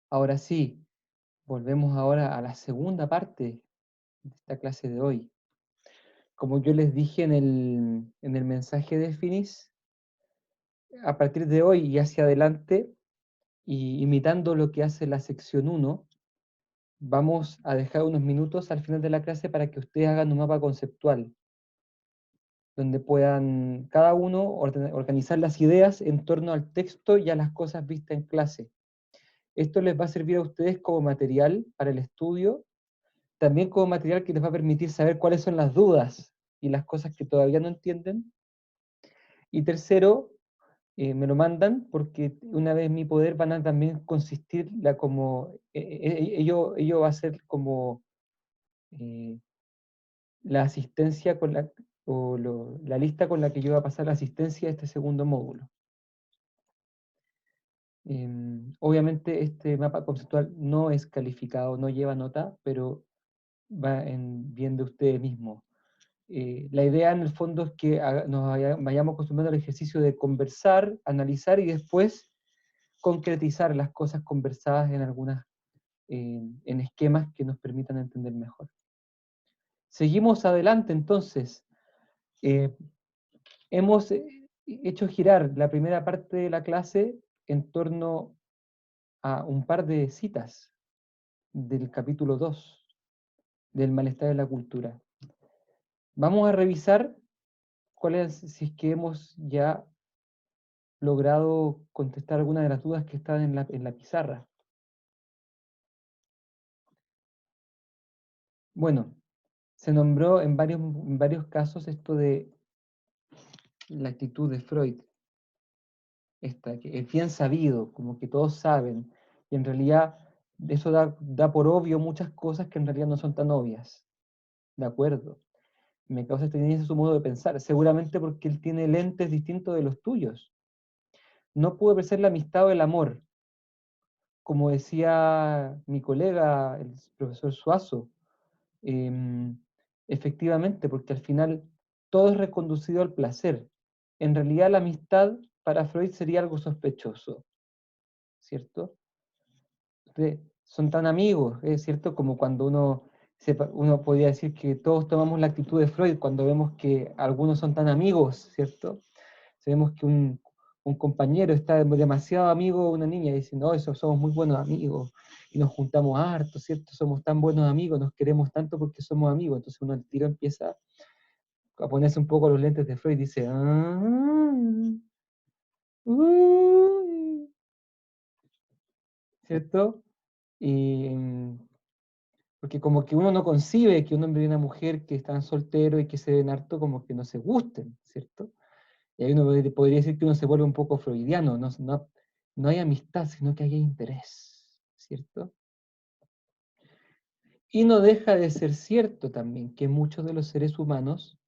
Ahora sí, volvemos ahora a la segunda parte de esta clase de hoy. Como yo les dije en el mensaje de Finis, a partir de hoy y hacia adelante, y imitando lo que hace la sección 1, vamos a dejar unos minutos al final de la clase para que ustedes hagan un mapa conceptual, donde puedan cada uno organizar las ideas en torno al texto y a las cosas vistas en clase. Esto les va a servir a ustedes como material para el estudio, también como material que les va a permitir saber cuáles son las dudas y las cosas que todavía no entienden. Y tercero, me lo mandan porque una vez en mi poder van a también consistir ello va a ser como la asistencia la lista con la que yo voy a pasar la asistencia a este segundo módulo. Obviamente este mapa conceptual no es calificado, no lleva nota, pero va en bien de ustedes mismos. La idea en el fondo es que nos vayamos acostumbrando al ejercicio de conversar, analizar y después concretizar las cosas conversadas en esquemas que nos permitan entender mejor. Seguimos adelante entonces. Hemos hecho girar la primera parte de la clase en torno a un par de citas del capítulo 2, del malestar de la cultura. Vamos a revisar si es que hemos ya logrado contestar algunas de las dudas que están en la pizarra. Bueno, se nombró en varios casos esto de la actitud de Freud, que es bien sabido, como que todos saben, y en realidad eso da por obvio muchas cosas que en realidad no son tan obvias. ¿De acuerdo? Me causa extrañeza su modo de pensar, seguramente porque él tiene lentes distintos de los tuyos. No puede apreciar la amistad o el amor, como decía mi colega, el profesor Suazo, efectivamente, porque al final todo es reconducido al placer. En realidad la amistad para Freud sería algo sospechoso, ¿cierto? Son tan amigos, ¿es cierto? Como cuando uno podría decir que todos tomamos la actitud de Freud cuando vemos que algunos son tan amigos, ¿cierto? Vemos que un compañero está demasiado amigo de una niña y dice, no, eso somos muy buenos amigos, y nos juntamos harto, ¿cierto? Somos tan buenos amigos, nos queremos tanto porque somos amigos. Entonces uno al tiro empieza a ponerse un poco los lentes de Freud y dice, ¿cierto? Y porque como que uno no concibe que un hombre y una mujer que están solteros y que se ven harto como que no se gusten, ¿cierto? Y ahí uno podría decir que uno se vuelve un poco freudiano, no hay amistad, sino que hay interés, ¿cierto? Y no deja de ser cierto también que muchos de los seres humanos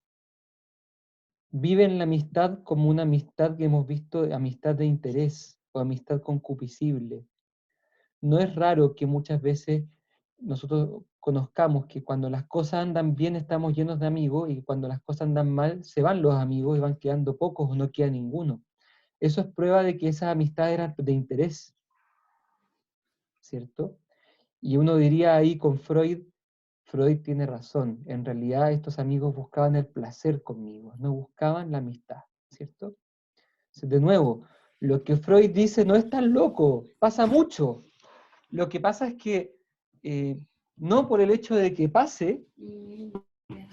viven la amistad como una amistad que hemos visto, amistad de interés o amistad concupiscible. No es raro que muchas veces nosotros conozcamos que cuando las cosas andan bien estamos llenos de amigos y cuando las cosas andan mal se van los amigos y van quedando pocos o no queda ninguno. Eso es prueba de que esas amistades eran de interés, ¿cierto? Y uno diría ahí con Freud tiene razón. En realidad estos amigos buscaban el placer conmigo, no buscaban la amistad, ¿cierto? De nuevo, lo que Freud dice no es tan loco, pasa mucho. Lo que pasa es que no por el hecho de que pase,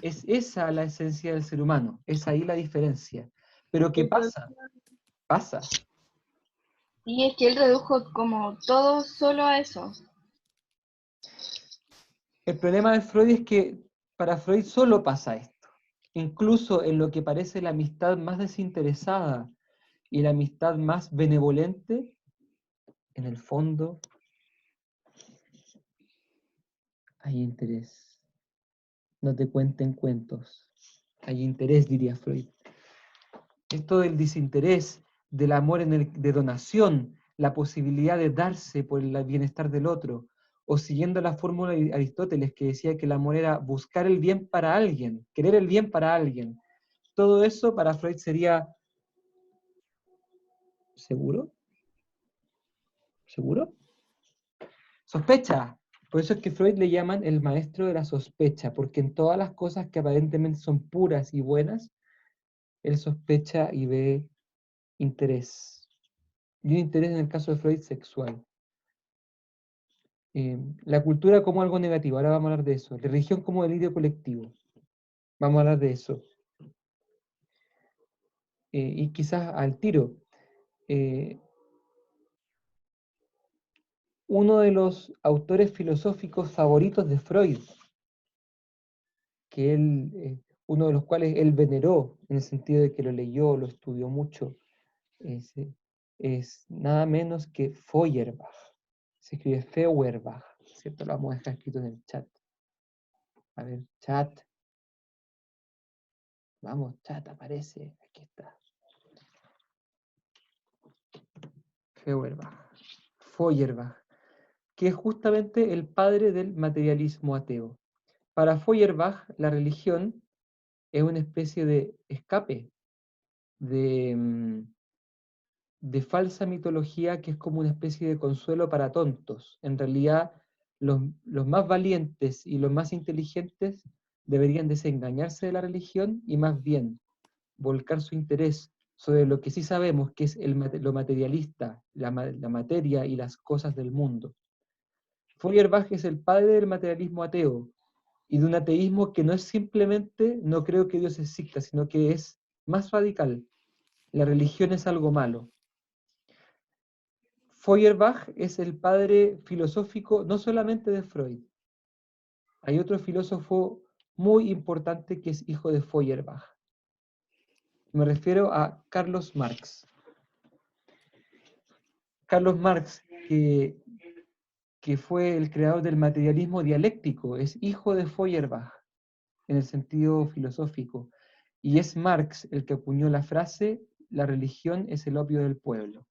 es esa la esencia del ser humano, es ahí la diferencia. Pero ¿qué pasa? pasa. Y es que él redujo como todo solo a eso. El problema de Freud es que para Freud solo pasa esto. Incluso en lo que parece la amistad más desinteresada y la amistad más benevolente, en el fondo hay interés. No te cuenten cuentos. Hay interés, diría Freud. Esto del desinterés, del amor de donación, la posibilidad de darse por el bienestar del otro, o siguiendo la fórmula de Aristóteles que decía que el amor era buscar el bien para alguien, querer el bien para alguien. Todo eso para Freud sería ¿seguro? ¿Seguro? Sospecha. Por eso es que Freud le llaman el maestro de la sospecha, porque en todas las cosas que aparentemente son puras y buenas, él sospecha y ve interés. Y un interés en el caso de Freud sexual. La cultura como algo negativo, ahora vamos a hablar de eso. La religión como delirio colectivo, vamos a hablar de eso. Y quizás al tiro. Uno de los autores filosóficos favoritos de Freud, que él, uno de los cuales él veneró, en el sentido de que lo leyó, lo estudió mucho, es nada menos que Feuerbach. Se escribe Feuerbach, ¿cierto? Lo vamos a dejar escrito en el chat. A ver, chat. Vamos, chat, aparece. Aquí está. Feuerbach, que es justamente el padre del materialismo ateo. Para Feuerbach, la religión es una especie de escape, de falsa mitología que es como una especie de consuelo para tontos. En realidad, los más valientes y los más inteligentes deberían desengañarse de la religión y más bien volcar su interés sobre lo que sí sabemos que es lo materialista, la materia y las cosas del mundo. Feuerbach es el padre del materialismo ateo y de un ateísmo que no es simplemente no creo que Dios exista, sino que es más radical. La religión es algo malo. Feuerbach es el padre filosófico no solamente de Freud. Hay otro filósofo muy importante que es hijo de Feuerbach. Me refiero a Carlos Marx. Carlos Marx, que fue el creador del materialismo dialéctico, es hijo de Feuerbach en el sentido filosófico. Y es Marx el que acuñó la frase, la religión es el opio del pueblo.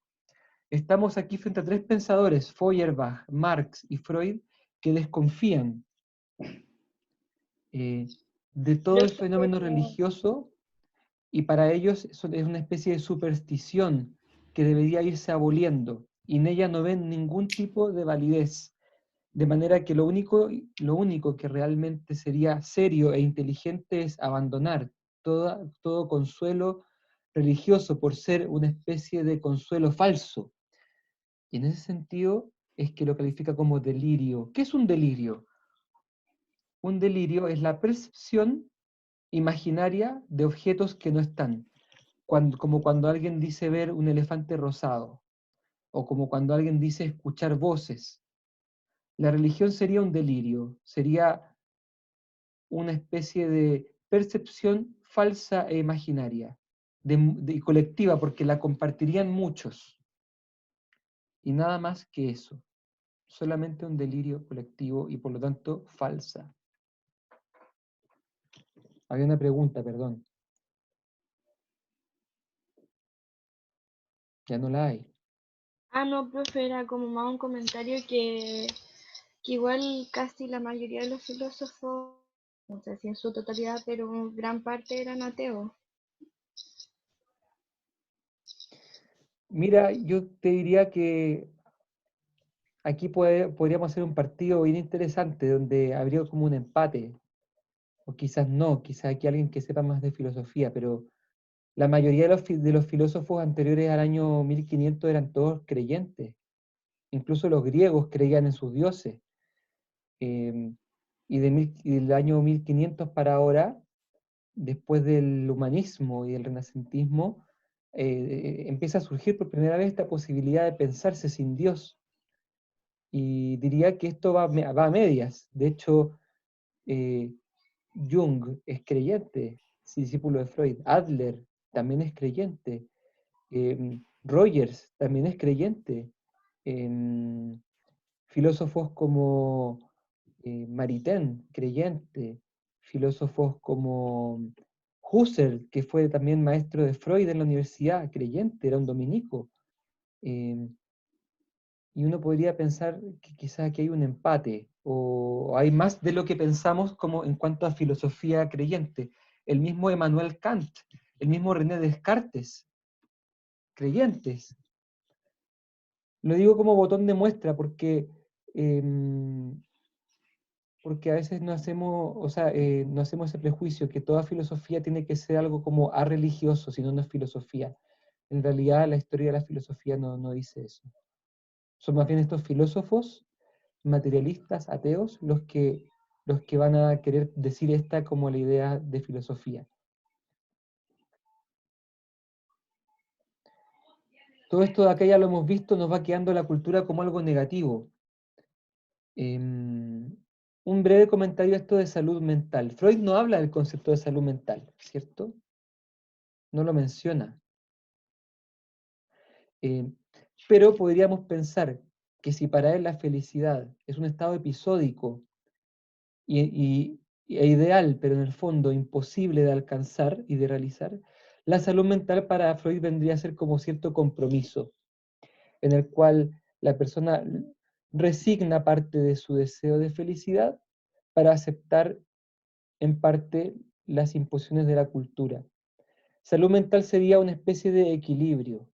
Estamos aquí frente a tres pensadores, Feuerbach, Marx y Freud, que desconfían de todo el fenómeno religioso y para ellos es una especie de superstición que debería irse aboliendo y en ella no ven ningún tipo de validez. De manera que lo único que realmente sería serio e inteligente es abandonar todo consuelo religioso por ser una especie de consuelo falso. Y en ese sentido es que lo califica como delirio. ¿Qué es un delirio? Un delirio es la percepción imaginaria de objetos que no están, como cuando alguien dice ver un elefante rosado, o como cuando alguien dice escuchar voces. La religión sería un delirio, sería una especie de percepción falsa e imaginaria, colectiva, porque la compartirían muchos. Y nada más que eso, solamente un delirio colectivo y por lo tanto falsa. Había una pregunta, perdón. Ya no la hay. Ah, no, profe, era como más un comentario que igual casi la mayoría de los filósofos, no sé si en su totalidad, pero gran parte eran ateos. Mira, yo te diría que aquí podríamos hacer un partido bien interesante donde habría como un empate, o quizás no, quizás aquí alguien que sepa más de filosofía, pero la mayoría de los filósofos anteriores al año 1500 eran todos creyentes, incluso los griegos creían en sus dioses, y del año 1500 para ahora, después del humanismo y del renacentismo, empieza a surgir por primera vez esta posibilidad de pensarse sin Dios. Y diría que esto va a medias. De hecho, Jung es creyente, discípulo de Freud. Adler también es creyente. Rogers también es creyente. Filósofos como Maritain, creyente. Filósofos como Husserl, que fue también maestro de Freud en la universidad, creyente, era un dominico. Y uno podría pensar que quizás aquí hay un empate, o hay más de lo que pensamos como en cuanto a filosofía creyente. El mismo Emmanuel Kant, el mismo René Descartes, creyentes. Lo digo como botón de muestra porque a veces no hacemos, no hacemos ese prejuicio que toda filosofía tiene que ser algo como religioso, si no, no es filosofía. En realidad la historia de la filosofía no dice eso. Son más bien estos filósofos materialistas, ateos, los que van a querer decir esta como la idea de filosofía. Todo esto de acá ya lo hemos visto, nos va quedando la cultura como algo negativo. Un breve comentario a esto de salud mental. Freud no habla del concepto de salud mental, ¿cierto? No lo menciona. Pero podríamos pensar que si para él la felicidad es un estado episódico e ideal, pero en el fondo imposible de alcanzar y de realizar, la salud mental para Freud vendría a ser como cierto compromiso, en el cual la persona resigna parte de su deseo de felicidad para aceptar en parte las imposiciones de la cultura. Salud mental sería una especie de equilibrio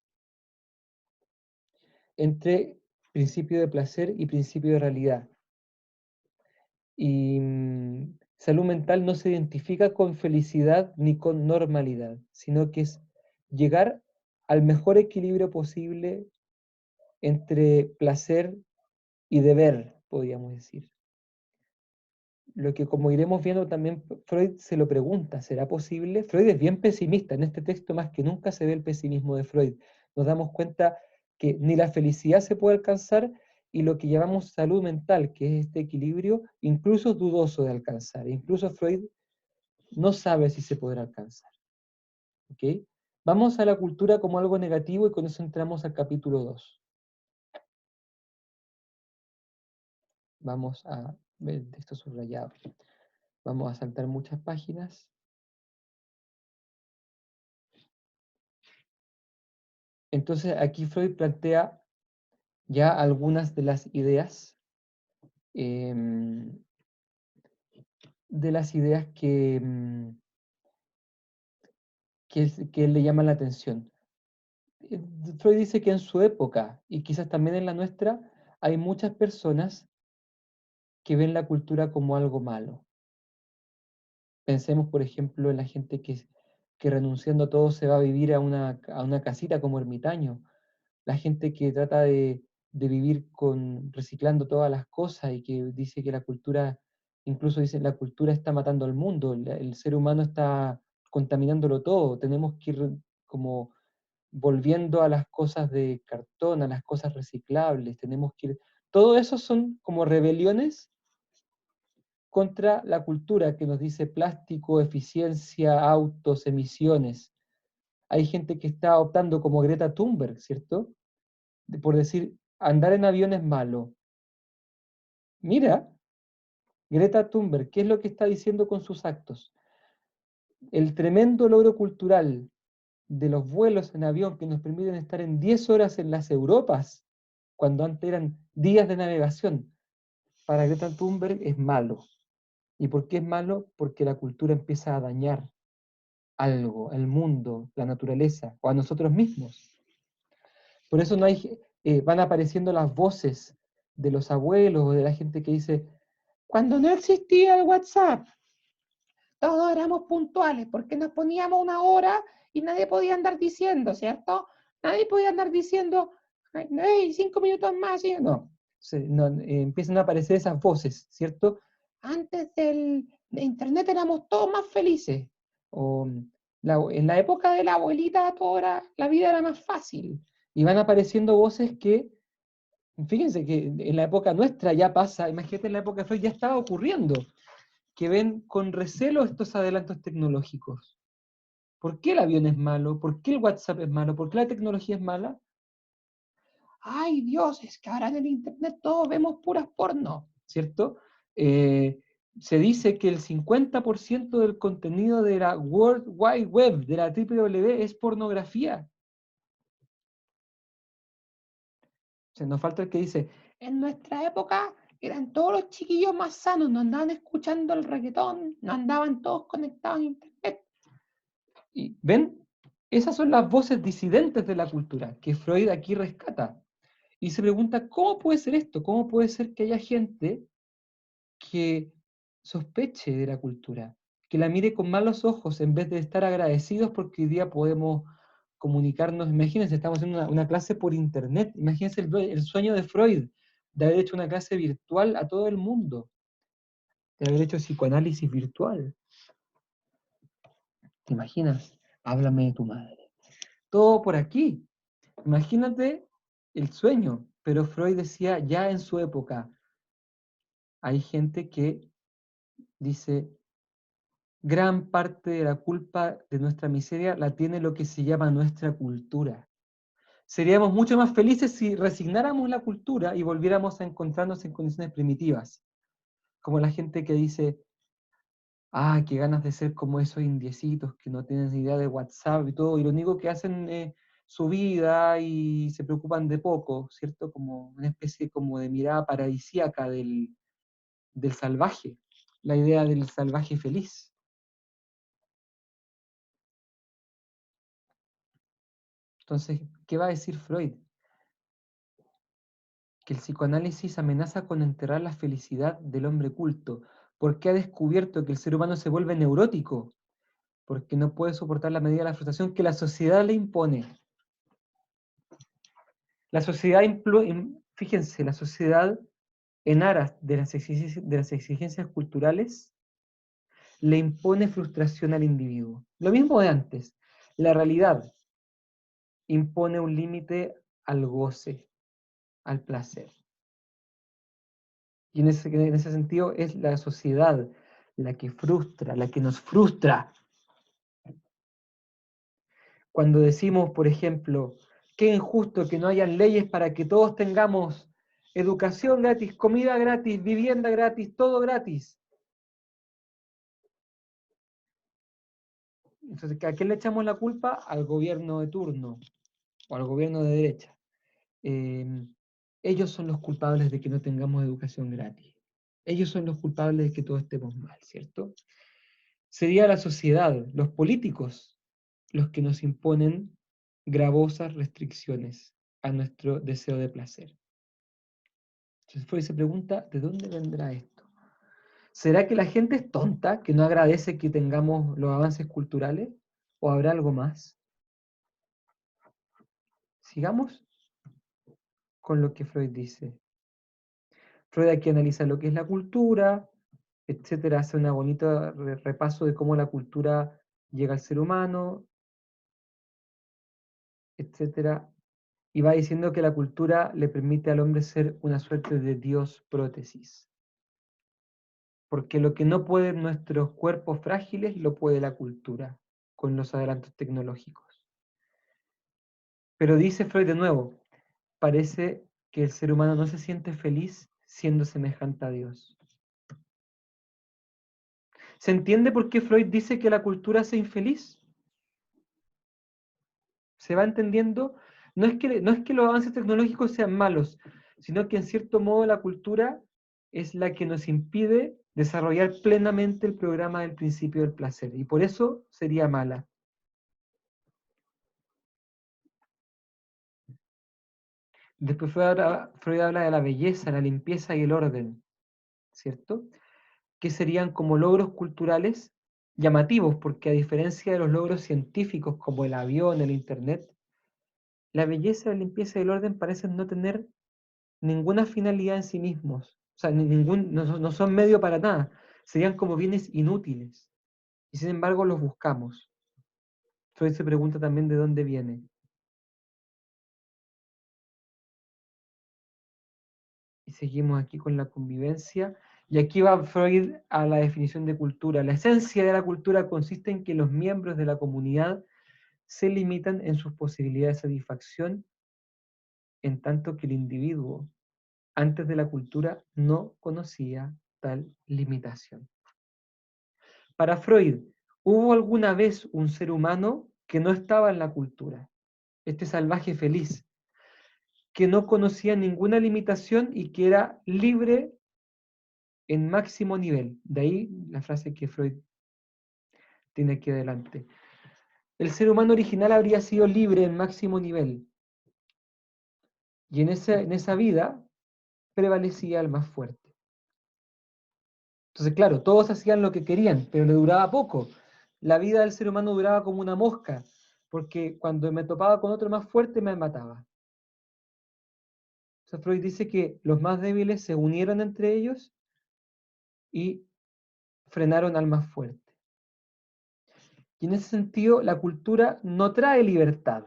entre principio de placer y principio de realidad. Y salud mental no se identifica con felicidad ni con normalidad, sino que es llegar al mejor equilibrio posible entre placer y deber, podríamos decir. Lo que, como iremos viendo también, Freud se lo pregunta, ¿será posible? Freud es bien pesimista, en este texto más que nunca se ve el pesimismo de Freud. Nos damos cuenta que ni la felicidad se puede alcanzar y lo que llamamos salud mental, que es este equilibrio, incluso es dudoso de alcanzar. Incluso Freud no sabe si se podrá alcanzar. ¿Okay? Vamos a la cultura como algo negativo y con eso entramos al capítulo 2. Vamos a ver el texto subrayado. Vamos a saltar muchas páginas. Entonces aquí Freud plantea ya algunas de las ideas que él le llaman la atención. Freud dice que en su época, y quizás también en la nuestra, hay muchas personas que ven la cultura como algo malo. Pensemos, por ejemplo, en la gente que renunciando a todo se va a vivir a una casita como ermitaño. La gente que trata de vivir reciclando todas las cosas y que dice que la cultura, incluso dice la cultura está matando al mundo, el ser humano está contaminándolo todo, tenemos que ir como volviendo a las cosas de cartón, a las cosas reciclables, tenemos que ir... Todo eso son como rebeliones contra la cultura que nos dice plástico, eficiencia, autos, emisiones. Hay gente que está optando como Greta Thunberg, ¿cierto? Por decir, andar en avión es malo. Mira, Greta Thunberg, ¿qué es lo que está diciendo con sus actos? El tremendo logro cultural de los vuelos en avión que nos permiten estar en 10 horas en las Europas, cuando antes eran días de navegación, para Greta Thunberg es malo. ¿Y por qué es malo? Porque la cultura empieza a dañar algo, el mundo, la naturaleza, o a nosotros mismos. Por eso van apareciendo las voces de los abuelos o de la gente que dice, cuando no existía el WhatsApp, todos éramos puntuales, porque nos poníamos una hora y nadie podía andar diciendo, ¿cierto? Nadie podía andar diciendo, hey, 5 minutos más, ¿sí? No, empiezan a aparecer esas voces, ¿cierto? Antes de Internet éramos todos más felices. O En la época de la abuelita, la vida era más fácil. Y van apareciendo voces que, fíjense que en la época nuestra ya pasa, imagínate en la época de Freud ya estaba ocurriendo, que ven con recelo estos adelantos tecnológicos. ¿Por qué el avión es malo? ¿Por qué el WhatsApp es malo? ¿Por qué la tecnología es mala? ¡Ay, Dios! Es que ahora en el Internet todos vemos puras porno, ¿cierto? Se dice que el 50% del contenido de la World Wide Web, de la WWW, es pornografía. O sea, nos falta el que dice, en nuestra época eran todos los chiquillos más sanos, no andaban escuchando el reggaetón, no andaban todos conectados a Internet. Y ven, esas son las voces disidentes de la cultura que Freud aquí rescata. Y se pregunta, ¿cómo puede ser esto? ¿Cómo puede ser que haya gente que sospeche de la cultura, que la mire con malos ojos en vez de estar agradecidos porque hoy día podemos comunicarnos? Imagínense, estamos haciendo una clase por internet, imagínense el sueño de Freud, de haber hecho una clase virtual a todo el mundo, de haber hecho psicoanálisis virtual. ¿Te imaginas? Háblame de tu madre. Todo por aquí. Imagínate el sueño, pero Freud decía ya en su época, hay gente que dice, gran parte de la culpa de nuestra miseria la tiene lo que se llama nuestra cultura. Seríamos mucho más felices si resignáramos la cultura y volviéramos a encontrarnos en condiciones primitivas. Como la gente que dice, ah, qué ganas de ser como esos indiecitos que no tienen idea de WhatsApp y todo, y lo único que hacen es su vida y se preocupan de poco, ¿cierto? Como una especie como de mirada paradisíaca del salvaje, la idea del salvaje feliz. Entonces, ¿qué va a decir Freud? Que el psicoanálisis amenaza con enterrar la felicidad del hombre culto, porque ha descubierto que el ser humano se vuelve neurótico, porque no puede soportar la medida de la frustración que la sociedad le impone. La sociedad, fíjense, la sociedad en aras de las exigencias culturales le impone frustración al individuo. Lo mismo de antes. La realidad impone un límite al goce, al placer. Y en ese sentido es la sociedad la que frustra, la que nos frustra. Cuando decimos, por ejemplo, qué injusto que no hayan leyes para que todos tengamos educación gratis, comida gratis, vivienda gratis, todo gratis. Entonces, ¿a quién le echamos la culpa? Al gobierno de turno o al gobierno de derecha. Ellos son los culpables de que no tengamos educación gratis. Ellos son los culpables de que todos estemos mal, ¿cierto? Sería la sociedad, los políticos, los que nos imponen gravosas restricciones a nuestro deseo de placer. Entonces Freud se pregunta, ¿de dónde vendrá esto? ¿Será que la gente es tonta, que no agradece que tengamos los avances culturales? ¿O habrá algo más? Sigamos con lo que Freud dice. Freud aquí analiza lo que es la cultura, etcétera, hace un bonito repaso de cómo la cultura llega al ser humano, etcétera, y va diciendo que la cultura le permite al hombre ser una suerte de Dios prótesis. Porque lo que no pueden nuestros cuerpos frágiles, lo puede la cultura, con los adelantos tecnológicos. Pero dice Freud de nuevo, parece que el ser humano no se siente feliz siendo semejante a Dios. ¿Se entiende por qué Freud dice que la cultura sea infeliz? ¿Se va entendiendo? No es que los avances tecnológicos sean malos, sino que en cierto modo la cultura es la que nos impide desarrollar plenamente el programa del principio del placer, y por eso sería mala. Después Freud habla de la belleza, la limpieza y el orden, ¿cierto? Que serían como logros culturales llamativos, porque a diferencia de los logros científicos como el avión, el internet, la belleza, la limpieza y el orden parecen no tener ninguna finalidad en sí mismos. O sea, no son medio para nada. Serían como bienes inútiles. Y sin embargo los buscamos. Freud se pregunta también de dónde viene. Y seguimos aquí con la convivencia. Y aquí va Freud a la definición de cultura. La esencia de la cultura consiste en que los miembros de la comunidad se limitan en sus posibilidades de satisfacción, en tanto que el individuo, antes de la cultura, no conocía tal limitación. Para Freud, ¿hubo alguna vez un ser humano que no estaba en la cultura? Este salvaje feliz, que no conocía ninguna limitación y que era libre en máximo nivel. De ahí la frase que Freud tiene aquí adelante. El ser humano original habría sido libre en máximo nivel. Y en esa vida prevalecía el más fuerte. Entonces, claro, todos hacían lo que querían, pero le duraba poco. La vida del ser humano duraba como una mosca, porque cuando me topaba con otro más fuerte me mataba. O sea, Freud dice que los más débiles se unieron entre ellos y frenaron al más fuerte. Y en ese sentido, la cultura no trae libertad.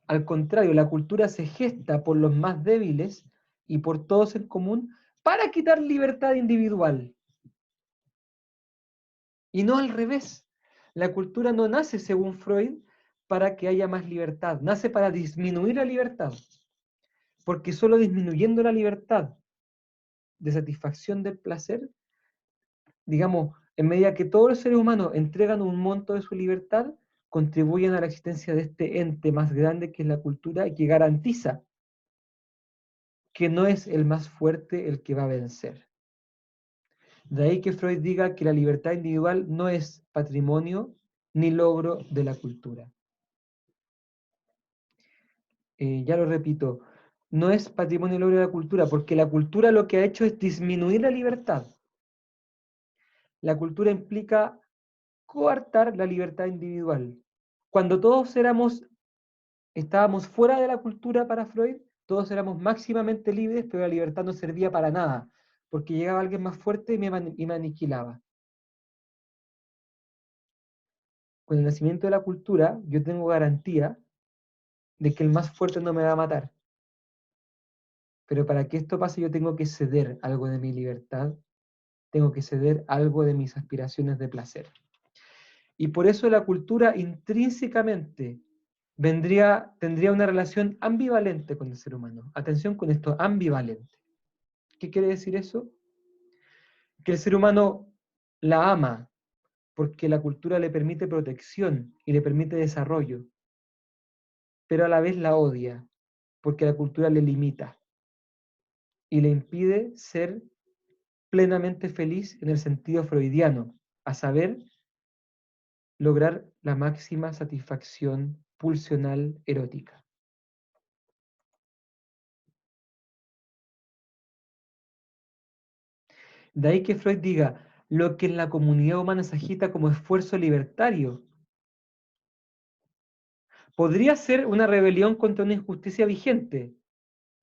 Al contrario, la cultura se gesta por los más débiles y por todos en común para quitar libertad individual. Y no al revés. La cultura no nace, según Freud, para que haya más libertad. Nace para disminuir la libertad. Porque solo disminuyendo la libertad de satisfacción del placer, digamos, en medida que todos los seres humanos entregan un monto de su libertad, contribuyen a la existencia de este ente más grande que es la cultura y que garantiza que no es el más fuerte el que va a vencer. De ahí que Freud diga que la libertad individual no es patrimonio ni logro de la cultura. Ya lo repito, no es patrimonio ni logro de la cultura, porque la cultura lo que ha hecho es disminuir la libertad. La cultura implica coartar la libertad individual. Cuando todos estábamos fuera de la cultura para Freud, todos éramos máximamente libres, pero la libertad no servía para nada, porque llegaba alguien más fuerte y me aniquilaba. Con el nacimiento de la cultura, yo tengo garantía de que el más fuerte no me va a matar. Pero para que esto pase, yo tengo que ceder algo de mi libertad, tengo que ceder algo de mis aspiraciones de placer. Y por eso la cultura intrínsecamente tendría una relación ambivalente con el ser humano. Atención con esto, ambivalente. ¿Qué quiere decir eso? Que el ser humano la ama porque la cultura le permite protección y le permite desarrollo, pero a la vez la odia porque la cultura le limita y le impide ser plenamente feliz en el sentido freudiano, a saber, lograr la máxima satisfacción pulsional erótica. De ahí que Freud diga, lo que en la comunidad humana se agita como esfuerzo libertario, podría ser una rebelión contra una injusticia vigente.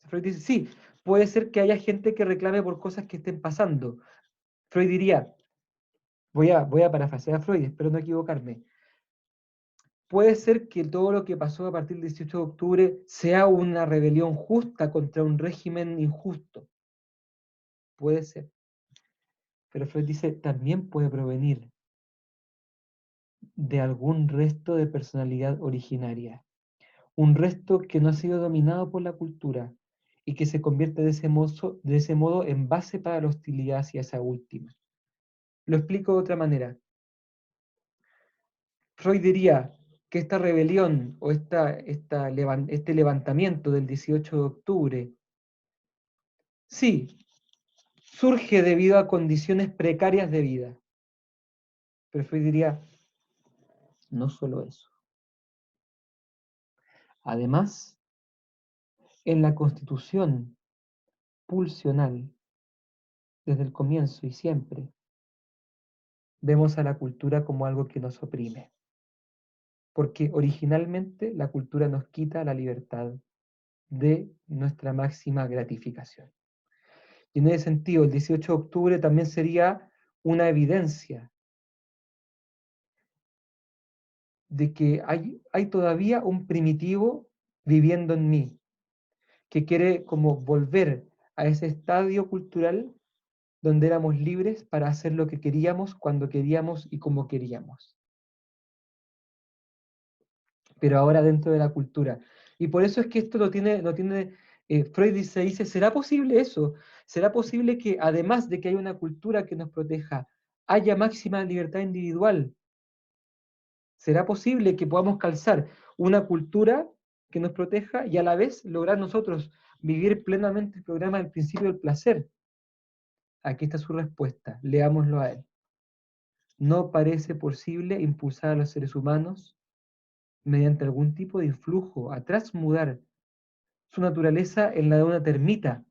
Freud dice, sí, puede ser que haya gente que reclame por cosas que estén pasando. Freud diría, voy a parafrasear a Freud, espero no equivocarme. Puede ser que todo lo que pasó a partir del 18 de octubre sea una rebelión justa contra un régimen injusto. Puede ser. Pero Freud dice, también puede provenir de algún resto de personalidad originaria. Un resto que no ha sido dominado por la cultura y que se convierte de ese modo en base para la hostilidad hacia esa última. Lo explico de otra manera. Freud diría que esta rebelión o este levantamiento del 18 de octubre, sí, surge debido a condiciones precarias de vida. Pero Freud diría, no solo eso. Además, en la constitución pulsional, desde el comienzo y siempre, vemos a la cultura como algo que nos oprime. Porque originalmente la cultura nos quita la libertad de nuestra máxima gratificación. Y en ese sentido, el 18 de octubre también sería una evidencia de que hay todavía un primitivo viviendo en mí, que quiere como volver a ese estadio cultural donde éramos libres para hacer lo que queríamos, cuando queríamos y como queríamos. Pero ahora dentro de la cultura. Y por eso es que esto Freud dice, ¿será posible eso? ¿Será posible que además de que haya una cultura que nos proteja, haya máxima libertad individual? ¿Será posible que podamos calzar una cultura que nos proteja y a la vez lograr nosotros vivir plenamente el programa del principio del placer? Aquí está su respuesta, leámoslo a él. No parece posible impulsar a los seres humanos mediante algún tipo de influjo a transmudar su naturaleza en la de una termita,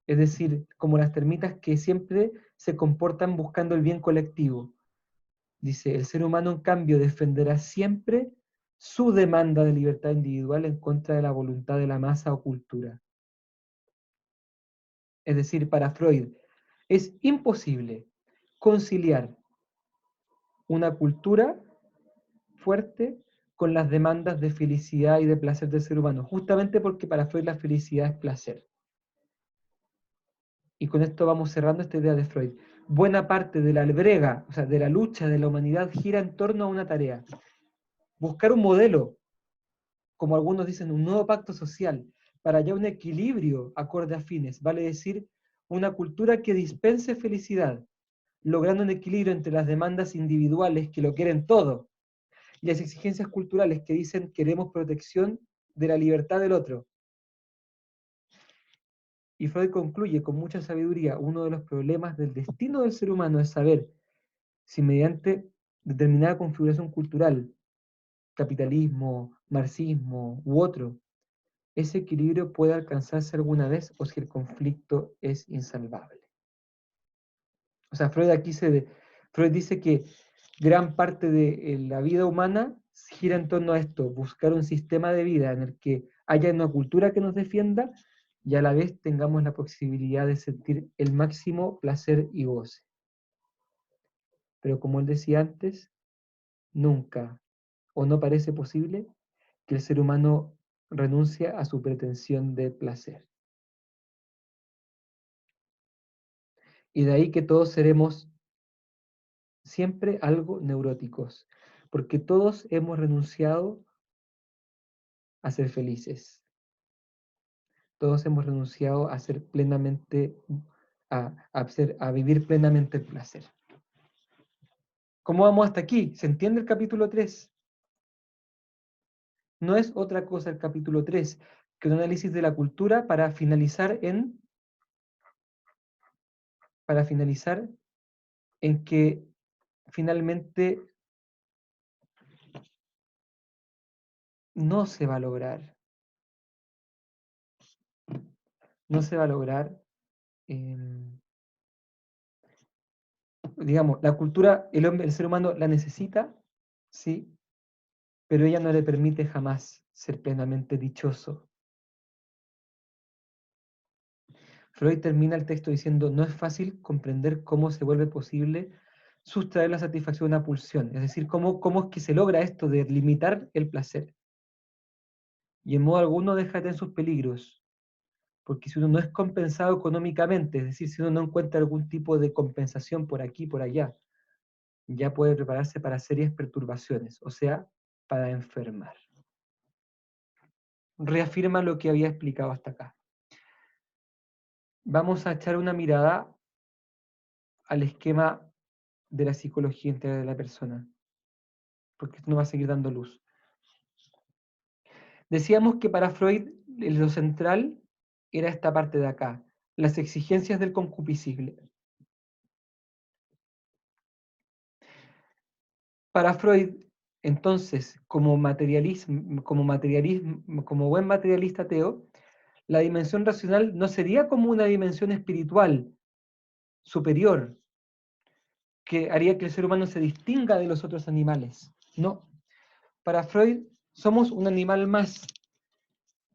es decir, como las termitas que siempre se comportan buscando el bien colectivo. Dice, el ser humano en cambio defenderá siempre su demanda de libertad individual en contra de la voluntad de la masa o cultura. Es decir, para Freud, es imposible conciliar una cultura fuerte con las demandas de felicidad y de placer del ser humano, justamente porque para Freud la felicidad es placer. Y con esto vamos cerrando esta idea de Freud. Buena parte de la brega, o sea, de la lucha de la humanidad gira en torno a una tarea. Buscar un modelo, como algunos dicen, un nuevo pacto social, para hallar un equilibrio acorde a fines, vale decir, una cultura que dispense felicidad, logrando un equilibrio entre las demandas individuales que lo quieren todo, y las exigencias culturales que dicen queremos protección de la libertad del otro. Y Freud concluye con mucha sabiduría, uno de los problemas del destino del ser humano es saber si mediante determinada configuración cultural, capitalismo, marxismo u otro, ese equilibrio puede alcanzarse alguna vez o si el conflicto es insalvable. O sea, Freud dice que gran parte de la vida humana gira en torno a esto, buscar un sistema de vida en el que haya una cultura que nos defienda y a la vez tengamos la posibilidad de sentir el máximo placer y goce. Pero como él decía antes, nunca o no parece posible que el ser humano renuncie a su pretensión de placer. Y de ahí que todos seremos siempre algo neuróticos, porque todos hemos renunciado a ser felices. Todos hemos renunciado a ser plenamente, a vivir plenamente el placer. ¿Cómo vamos hasta aquí? ¿Se entiende el capítulo 3? No es otra cosa el capítulo 3 que un análisis de la cultura para finalizar en que finalmente no se va a lograr. No se va a lograr, digamos, la cultura, el ser humano la necesita, sí, pero ella no le permite jamás ser plenamente dichoso. Freud termina el texto diciendo, no es fácil comprender cómo se vuelve posible sustraer la satisfacción a una pulsión, es decir, cómo es que se logra esto de limitar el placer. Y en modo alguno déjate en sus peligros, porque si uno no es compensado económicamente, es decir, si uno no encuentra algún tipo de compensación por aquí, por allá, ya puede prepararse para serias perturbaciones, o sea, para enfermar. Reafirma lo que había explicado hasta acá. Vamos a echar una mirada al esquema de la psicología integral de la persona, porque esto nos va a seguir dando luz. Decíamos que para Freud lo central era esta parte de acá, las exigencias del concupiscible. Para Freud, entonces, como buen materialista ateo, la dimensión racional no sería como una dimensión espiritual superior que haría que el ser humano se distinga de los otros animales. No. Para Freud, somos un animal más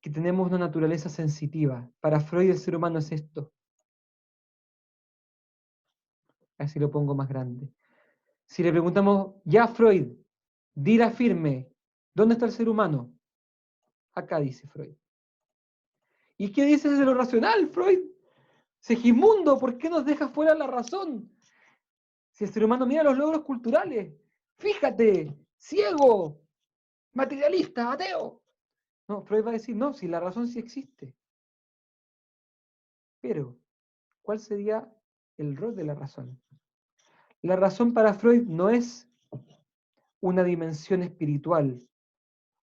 que tenemos una naturaleza sensitiva. Para Freud, el ser humano es esto. Así lo pongo más grande. Si le preguntamos, ya Freud, Dir afirme, ¿dónde está el ser humano? Acá dice Freud. ¿Y qué dices de lo racional, Freud? Segismundo, ¿por qué nos deja fuera la razón? Si el ser humano mira los logros culturales, fíjate, ciego, materialista, ateo. No, Freud va a decir, no, si la razón sí existe. Pero, ¿cuál sería el rol de la razón? La razón para Freud no es una dimensión espiritual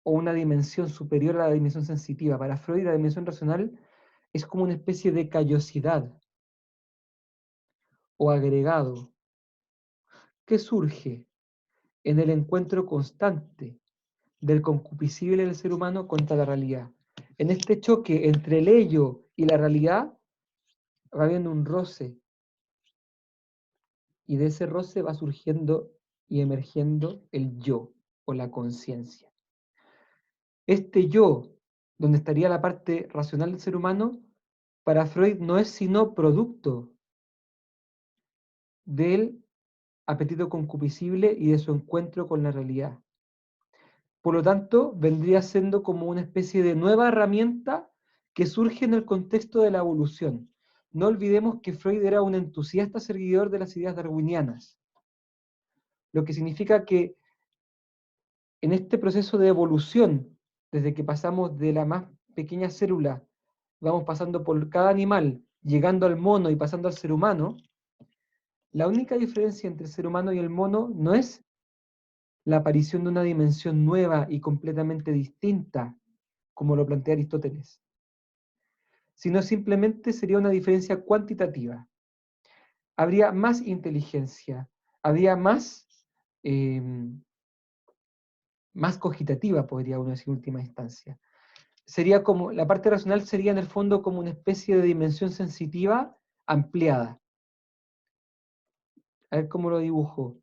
o una dimensión superior a la dimensión sensitiva. Para Freud la dimensión racional es como una especie de callosidad o agregado que surge en el encuentro constante del concupiscible del ser humano contra la realidad. En este choque entre el ello y la realidad va habiendo un roce, y de ese roce va surgiendo y emergiendo el yo o la conciencia. Este yo, donde estaría la parte racional del ser humano, para Freud no es sino producto del apetito concupiscible y de su encuentro con la realidad. Por lo tanto, vendría siendo como una especie de nueva herramienta que surge en el contexto de la evolución. No olvidemos que Freud era un entusiasta seguidor de las ideas darwinianas, lo que significa que en este proceso de evolución, desde que pasamos de la más pequeña célula, vamos pasando por cada animal, llegando al mono y pasando al ser humano, la única diferencia entre el ser humano y el mono no es la aparición de una dimensión nueva y completamente distinta, como lo plantea Aristóteles, sino simplemente sería una diferencia cuantitativa. Habría más inteligencia, habría eh, más cogitativa, podría uno decir en última instancia. Sería como, la parte racional sería en el fondo como una especie de dimensión sensitiva ampliada. A ver cómo lo dibujo.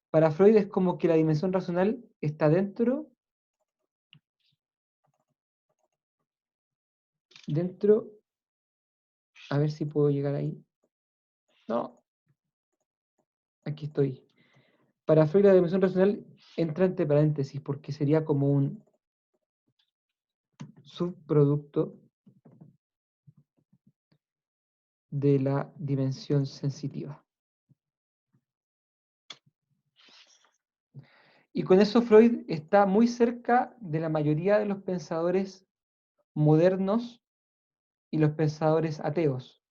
Para Freud es como que la dimensión racional está dentro, a ver si puedo llegar ahí. No, aquí estoy. Para Freud la dimensión racional entra entre paréntesis porque sería como un subproducto de la dimensión sensitiva. Y con eso Freud está muy cerca de la mayoría de los pensadores modernos y los pensadores ateos.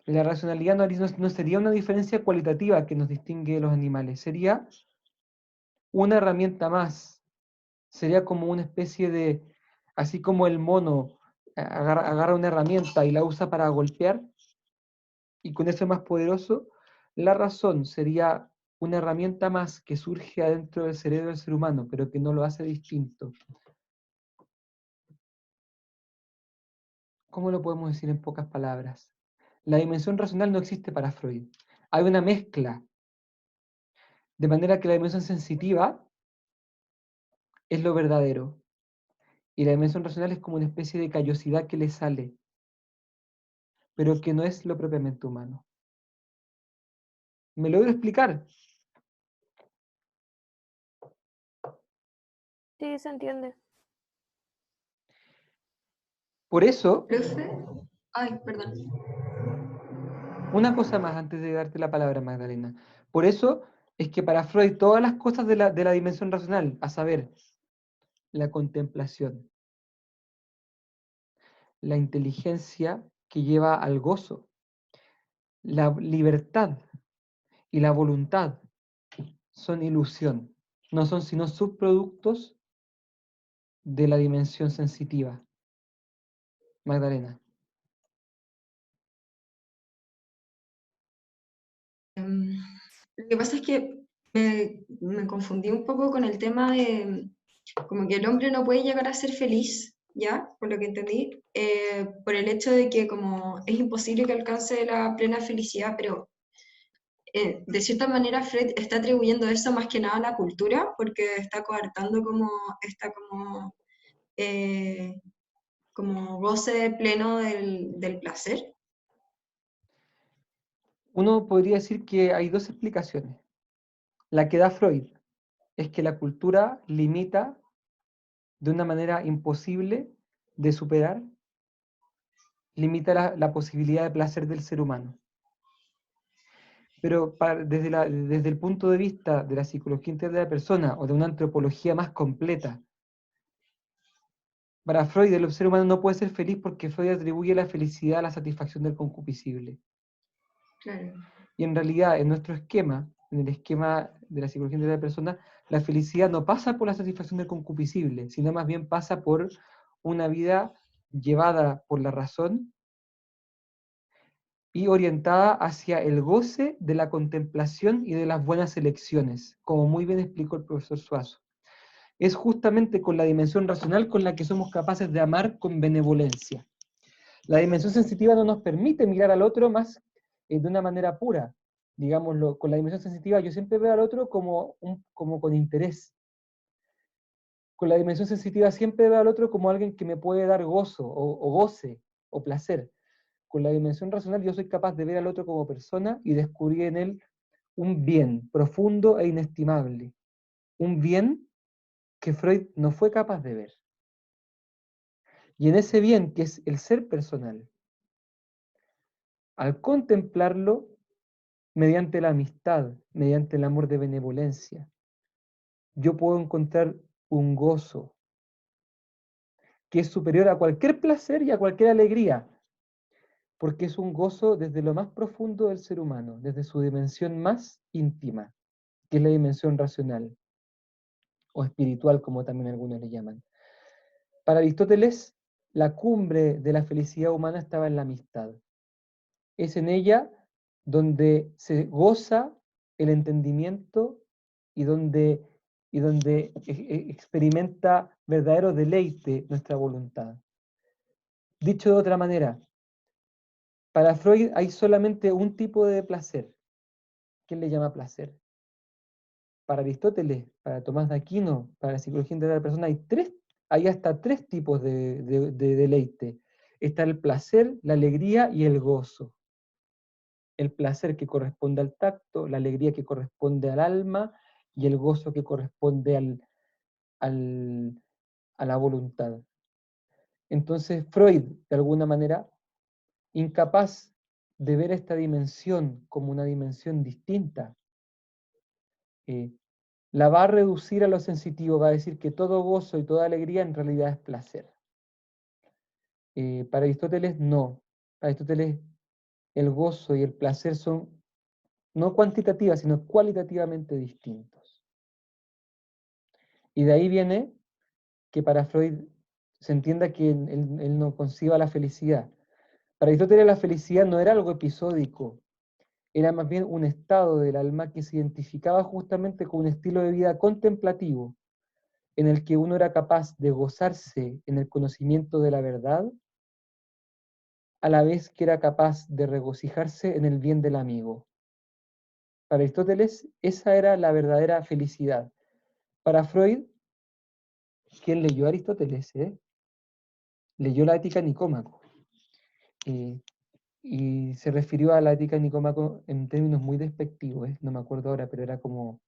La racionalidad no sería una diferencia cualitativa que nos distingue de los animales, sería una herramienta más, sería como una especie de, así como el mono agarra una herramienta y la usa para golpear, y con eso es más poderoso, la razón sería una herramienta más que surge adentro del cerebro del ser humano, pero que no lo hace distinto. ¿Cómo lo podemos decir en pocas palabras? La dimensión racional no existe para Freud. Hay una mezcla, de manera que la dimensión sensitiva es lo verdadero, y la dimensión racional es como una especie de callosidad que le sale, pero que no es lo propiamente humano. ¿Me logro explicar? Sí, se entiende. Por eso, Profe, ay, perdón. una cosa más antes de darte la palabra, Magdalena. Por eso es que para Freud todas las cosas de la dimensión racional, a saber, la contemplación, la inteligencia que lleva al gozo, la libertad y la voluntad, son ilusión, no son sino subproductos de la dimensión sensitiva. Magdalena. Lo que pasa es que me confundí un poco con el tema de como que el hombre no puede llegar a ser feliz, ¿ya? Por lo que entendí, por el hecho de que como es imposible que alcance la plena felicidad, pero de cierta manera Freud está atribuyendo eso más que nada a la cultura, porque está coartando como esta como goce pleno del placer. Uno podría decir que hay dos explicaciones. La que da Freud, es que la cultura limita de una manera imposible de superar, limita la posibilidad de placer del ser humano. Pero desde el punto de vista de la psicología integral de la persona o de una antropología más completa, para Freud el ser humano no puede ser feliz porque Freud atribuye la felicidad a la satisfacción del concupiscible. Claro. Y en realidad, en nuestro esquema, en el esquema de la psicología integral de la persona, la felicidad no pasa por la satisfacción del concupiscible, sino más bien pasa por una vida llevada por la razón y orientada hacia el goce de la contemplación y de las buenas elecciones, como muy bien explicó el profesor Suazo. Es justamente con la dimensión racional con la que somos capaces de amar con benevolencia. La dimensión sensitiva no nos permite mirar al otro más de una manera pura. Digámoslo, con la dimensión sensitiva yo siempre veo al otro como con interés. Con la dimensión sensitiva siempre veo al otro como alguien que me puede dar gozo, o goce, o placer. Con la dimensión racional yo soy capaz de ver al otro como persona y descubrir en él un bien profundo e inestimable. Un bien que Freud no fue capaz de ver. Y en ese bien, que es el ser personal, al contemplarlo mediante la amistad, mediante el amor de benevolencia, yo puedo encontrar un gozo que es superior a cualquier placer y a cualquier alegría, porque es un gozo desde lo más profundo del ser humano, desde su dimensión más íntima, que es la dimensión racional, o espiritual, como también algunos le llaman. Para Aristóteles, la cumbre de la felicidad humana estaba en la amistad. Es en ella donde se goza el entendimiento y donde experimenta verdadero deleite nuestra voluntad. Dicho de otra manera, para Freud hay solamente un tipo de placer. ¿Quién le llama placer? Para Aristóteles, para Tomás de Aquino, para la psicología integral de la persona, hay hasta tres tipos de deleite. Está el placer, la alegría y el gozo. El placer que corresponde al tacto, la alegría que corresponde al alma y el gozo que corresponde a la voluntad. Entonces Freud, de alguna manera, incapaz de ver esta dimensión como una dimensión distinta, la va a reducir a lo sensitivo, va a decir que todo gozo y toda alegría en realidad es placer. Para Aristóteles no. Para Aristóteles el gozo y el placer son no cuantitativas, sino cualitativamente distintos. Y de ahí viene que para Freud se entienda que él no conciba la felicidad. Para Aristóteles la felicidad no era algo episódico, era más bien un estado del alma que se identificaba justamente con un estilo de vida contemplativo, en el que uno era capaz de gozarse en el conocimiento de la verdad, a la vez que era capaz de regocijarse en el bien del amigo. Para Aristóteles, esa era la verdadera felicidad. Para Freud, quien leyó a Aristóteles, leyó la Ética de Nicómaco, y se refirió a la Ética de Nicómaco en términos muy despectivos, no me acuerdo ahora, pero era como,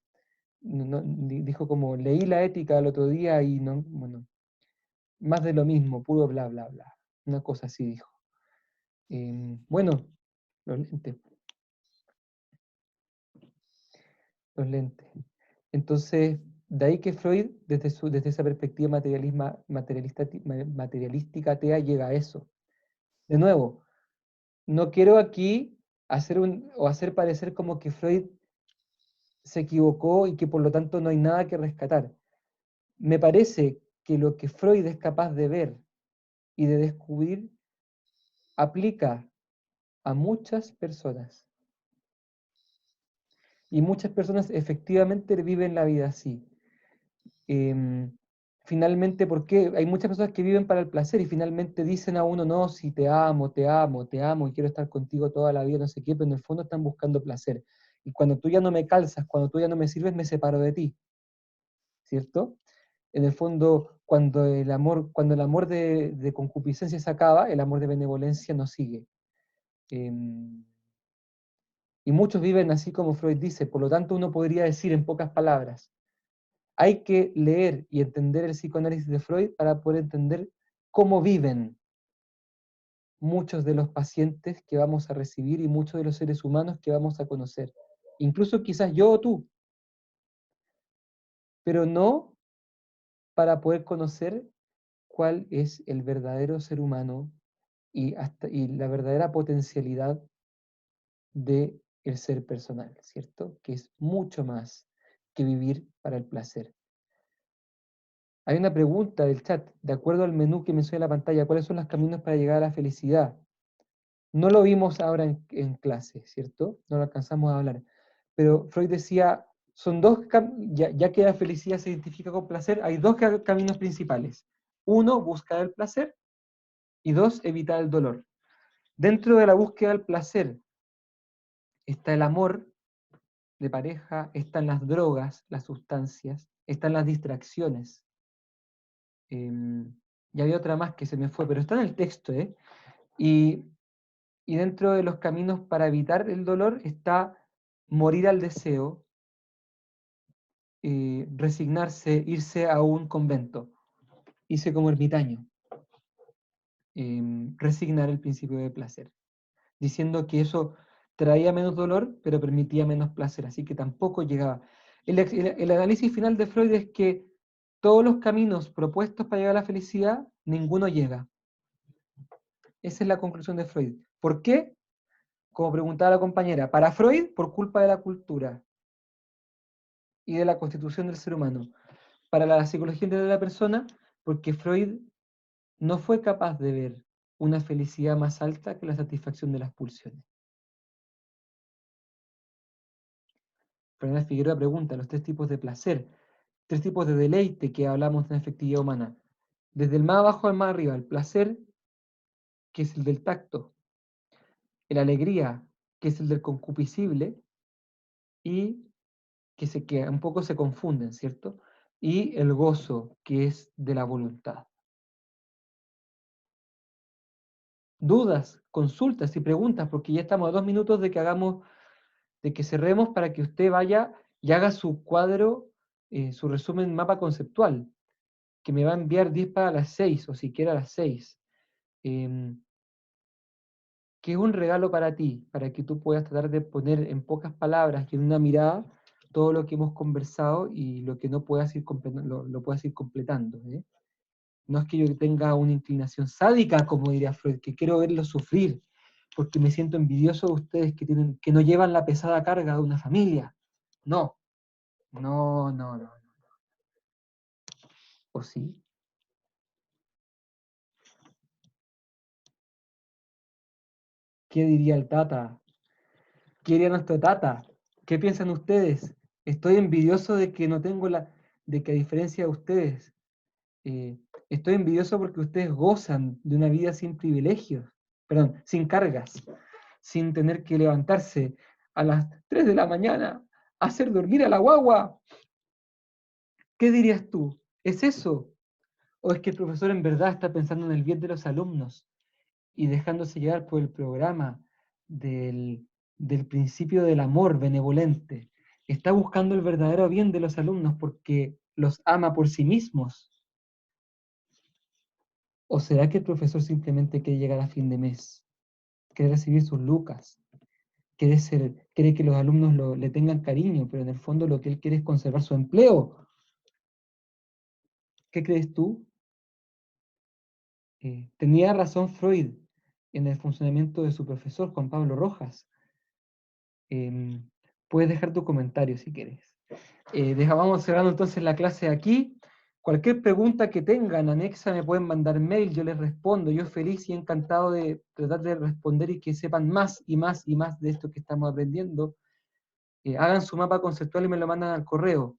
dijo como, leí la Ética el otro día y no, bueno, más de lo mismo, puro bla, bla, bla. Una cosa así dijo. Bueno, los lentes. Los lentes. Entonces, de ahí que Freud, desde esa perspectiva materialística atea, llega a eso. De nuevo, no quiero aquí hacer parecer como que Freud se equivocó y que por lo tanto no hay nada que rescatar. Me parece que lo que Freud es capaz de ver y de descubrir aplica a muchas personas. Y muchas personas efectivamente viven la vida así. Finalmente, ¿por qué? Hay muchas personas que viven para el placer y finalmente dicen a uno, no, si te amo, te amo, te amo y quiero estar contigo toda la vida, no sé qué, pero en el fondo están buscando placer. Y cuando tú ya no me calzas, cuando tú ya no me sirves, me separo de ti. ¿Cierto? En el fondo, cuando el amor de concupiscencia se acaba, el amor de benevolencia no sigue. Y muchos viven así como Freud dice, por lo tanto uno podría decir en pocas palabras, Hay que leer y entender el psicoanálisis de Freud para poder entender cómo viven muchos de los pacientes que vamos a recibir y muchos de los seres humanos que vamos a conocer. Incluso quizás yo o tú. Pero no para poder conocer cuál es el verdadero ser humano y la verdadera potencialidad del ser personal, ¿cierto? Que es mucho más que vivir para el placer. Hay una pregunta del chat, de acuerdo al menú que mencioné en la pantalla, ¿cuáles son los caminos para llegar a la felicidad? No lo vimos ahora en clase, ¿cierto? No lo alcanzamos a hablar. Pero Freud decía, son dos, ya que la felicidad se identifica con placer, hay dos caminos principales. Uno, buscar el placer, y dos, evitar el dolor. Dentro de la búsqueda del placer está el amor de pareja, están las drogas, las sustancias, están las distracciones. Y había otra más que se me fue, pero está en el texto, ¿eh? Y dentro de los caminos para evitar el dolor está morir al deseo, resignarse, irse a un convento, irse como ermitaño, resignar el principio de placer, diciendo que eso traía menos dolor, pero permitía menos placer, así que tampoco llegaba. El análisis final de Freud es que todos los caminos propuestos para llegar a la felicidad, ninguno llega. Esa es la conclusión de Freud. ¿Por qué? Como preguntaba la compañera, para Freud, por culpa de la cultura y de la constitución del ser humano. Para la psicología integral de la persona, porque Freud no fue capaz de ver una felicidad más alta que la satisfacción de las pulsiones. Fernanda Figueroa pregunta, los tres tipos de placer, tres tipos de deleite que hablamos de la afectividad humana. Desde el más abajo al más arriba, el placer, que es el del tacto, la alegría, que es el del concupiscible, y que un poco se confunden, ¿cierto? Y el gozo, que es de la voluntad. Dudas, consultas y preguntas, porque ya estamos a 2 minutos de que cerremos para que usted vaya y haga su cuadro, su resumen mapa conceptual, que me va a enviar 10 para las 6, o siquiera a las 6. Que es un regalo para ti, para que tú puedas tratar de poner en pocas palabras y en una mirada todo lo que hemos conversado y lo que no puedas ir lo puedas ir completando. No es que yo tenga una inclinación sádica, como diría Freud, que quiero verlos sufrir, porque me siento envidioso de ustedes que no llevan la pesada carga de una familia. No, no. ¿O sí? ¿Qué diría el Tata? ¿Qué diría nuestro Tata? ¿Qué piensan ustedes? Estoy envidioso de que no tengo de que a diferencia de ustedes, estoy envidioso porque ustedes gozan de una vida sin privilegios, perdón, sin cargas, sin tener que levantarse a las 3 de la mañana a hacer dormir a la guagua. ¿Qué dirías tú? ¿Es eso? ¿O es que el profesor en verdad está pensando en el bien de los alumnos y dejándose llevar por el programa del principio del amor benevolente? Está buscando el verdadero bien de los alumnos porque los ama por sí mismos. ¿O será que el profesor simplemente quiere llegar a fin de mes? Quiere recibir sus lucas. Quiere que los alumnos le tengan cariño, pero en el fondo lo que él quiere es conservar su empleo. ¿Qué crees tú? Tenía razón Freud en el funcionamiento de su profesor, Juan Pablo Rojas. Puedes dejar tu comentario si quieres. Vamos cerrando entonces la clase aquí. Cualquier pregunta que tengan anexa me pueden mandar mail, yo les respondo. Yo feliz y encantado de tratar de responder y que sepan más y más y más de esto que estamos aprendiendo. Hagan su mapa conceptual y me lo mandan al correo.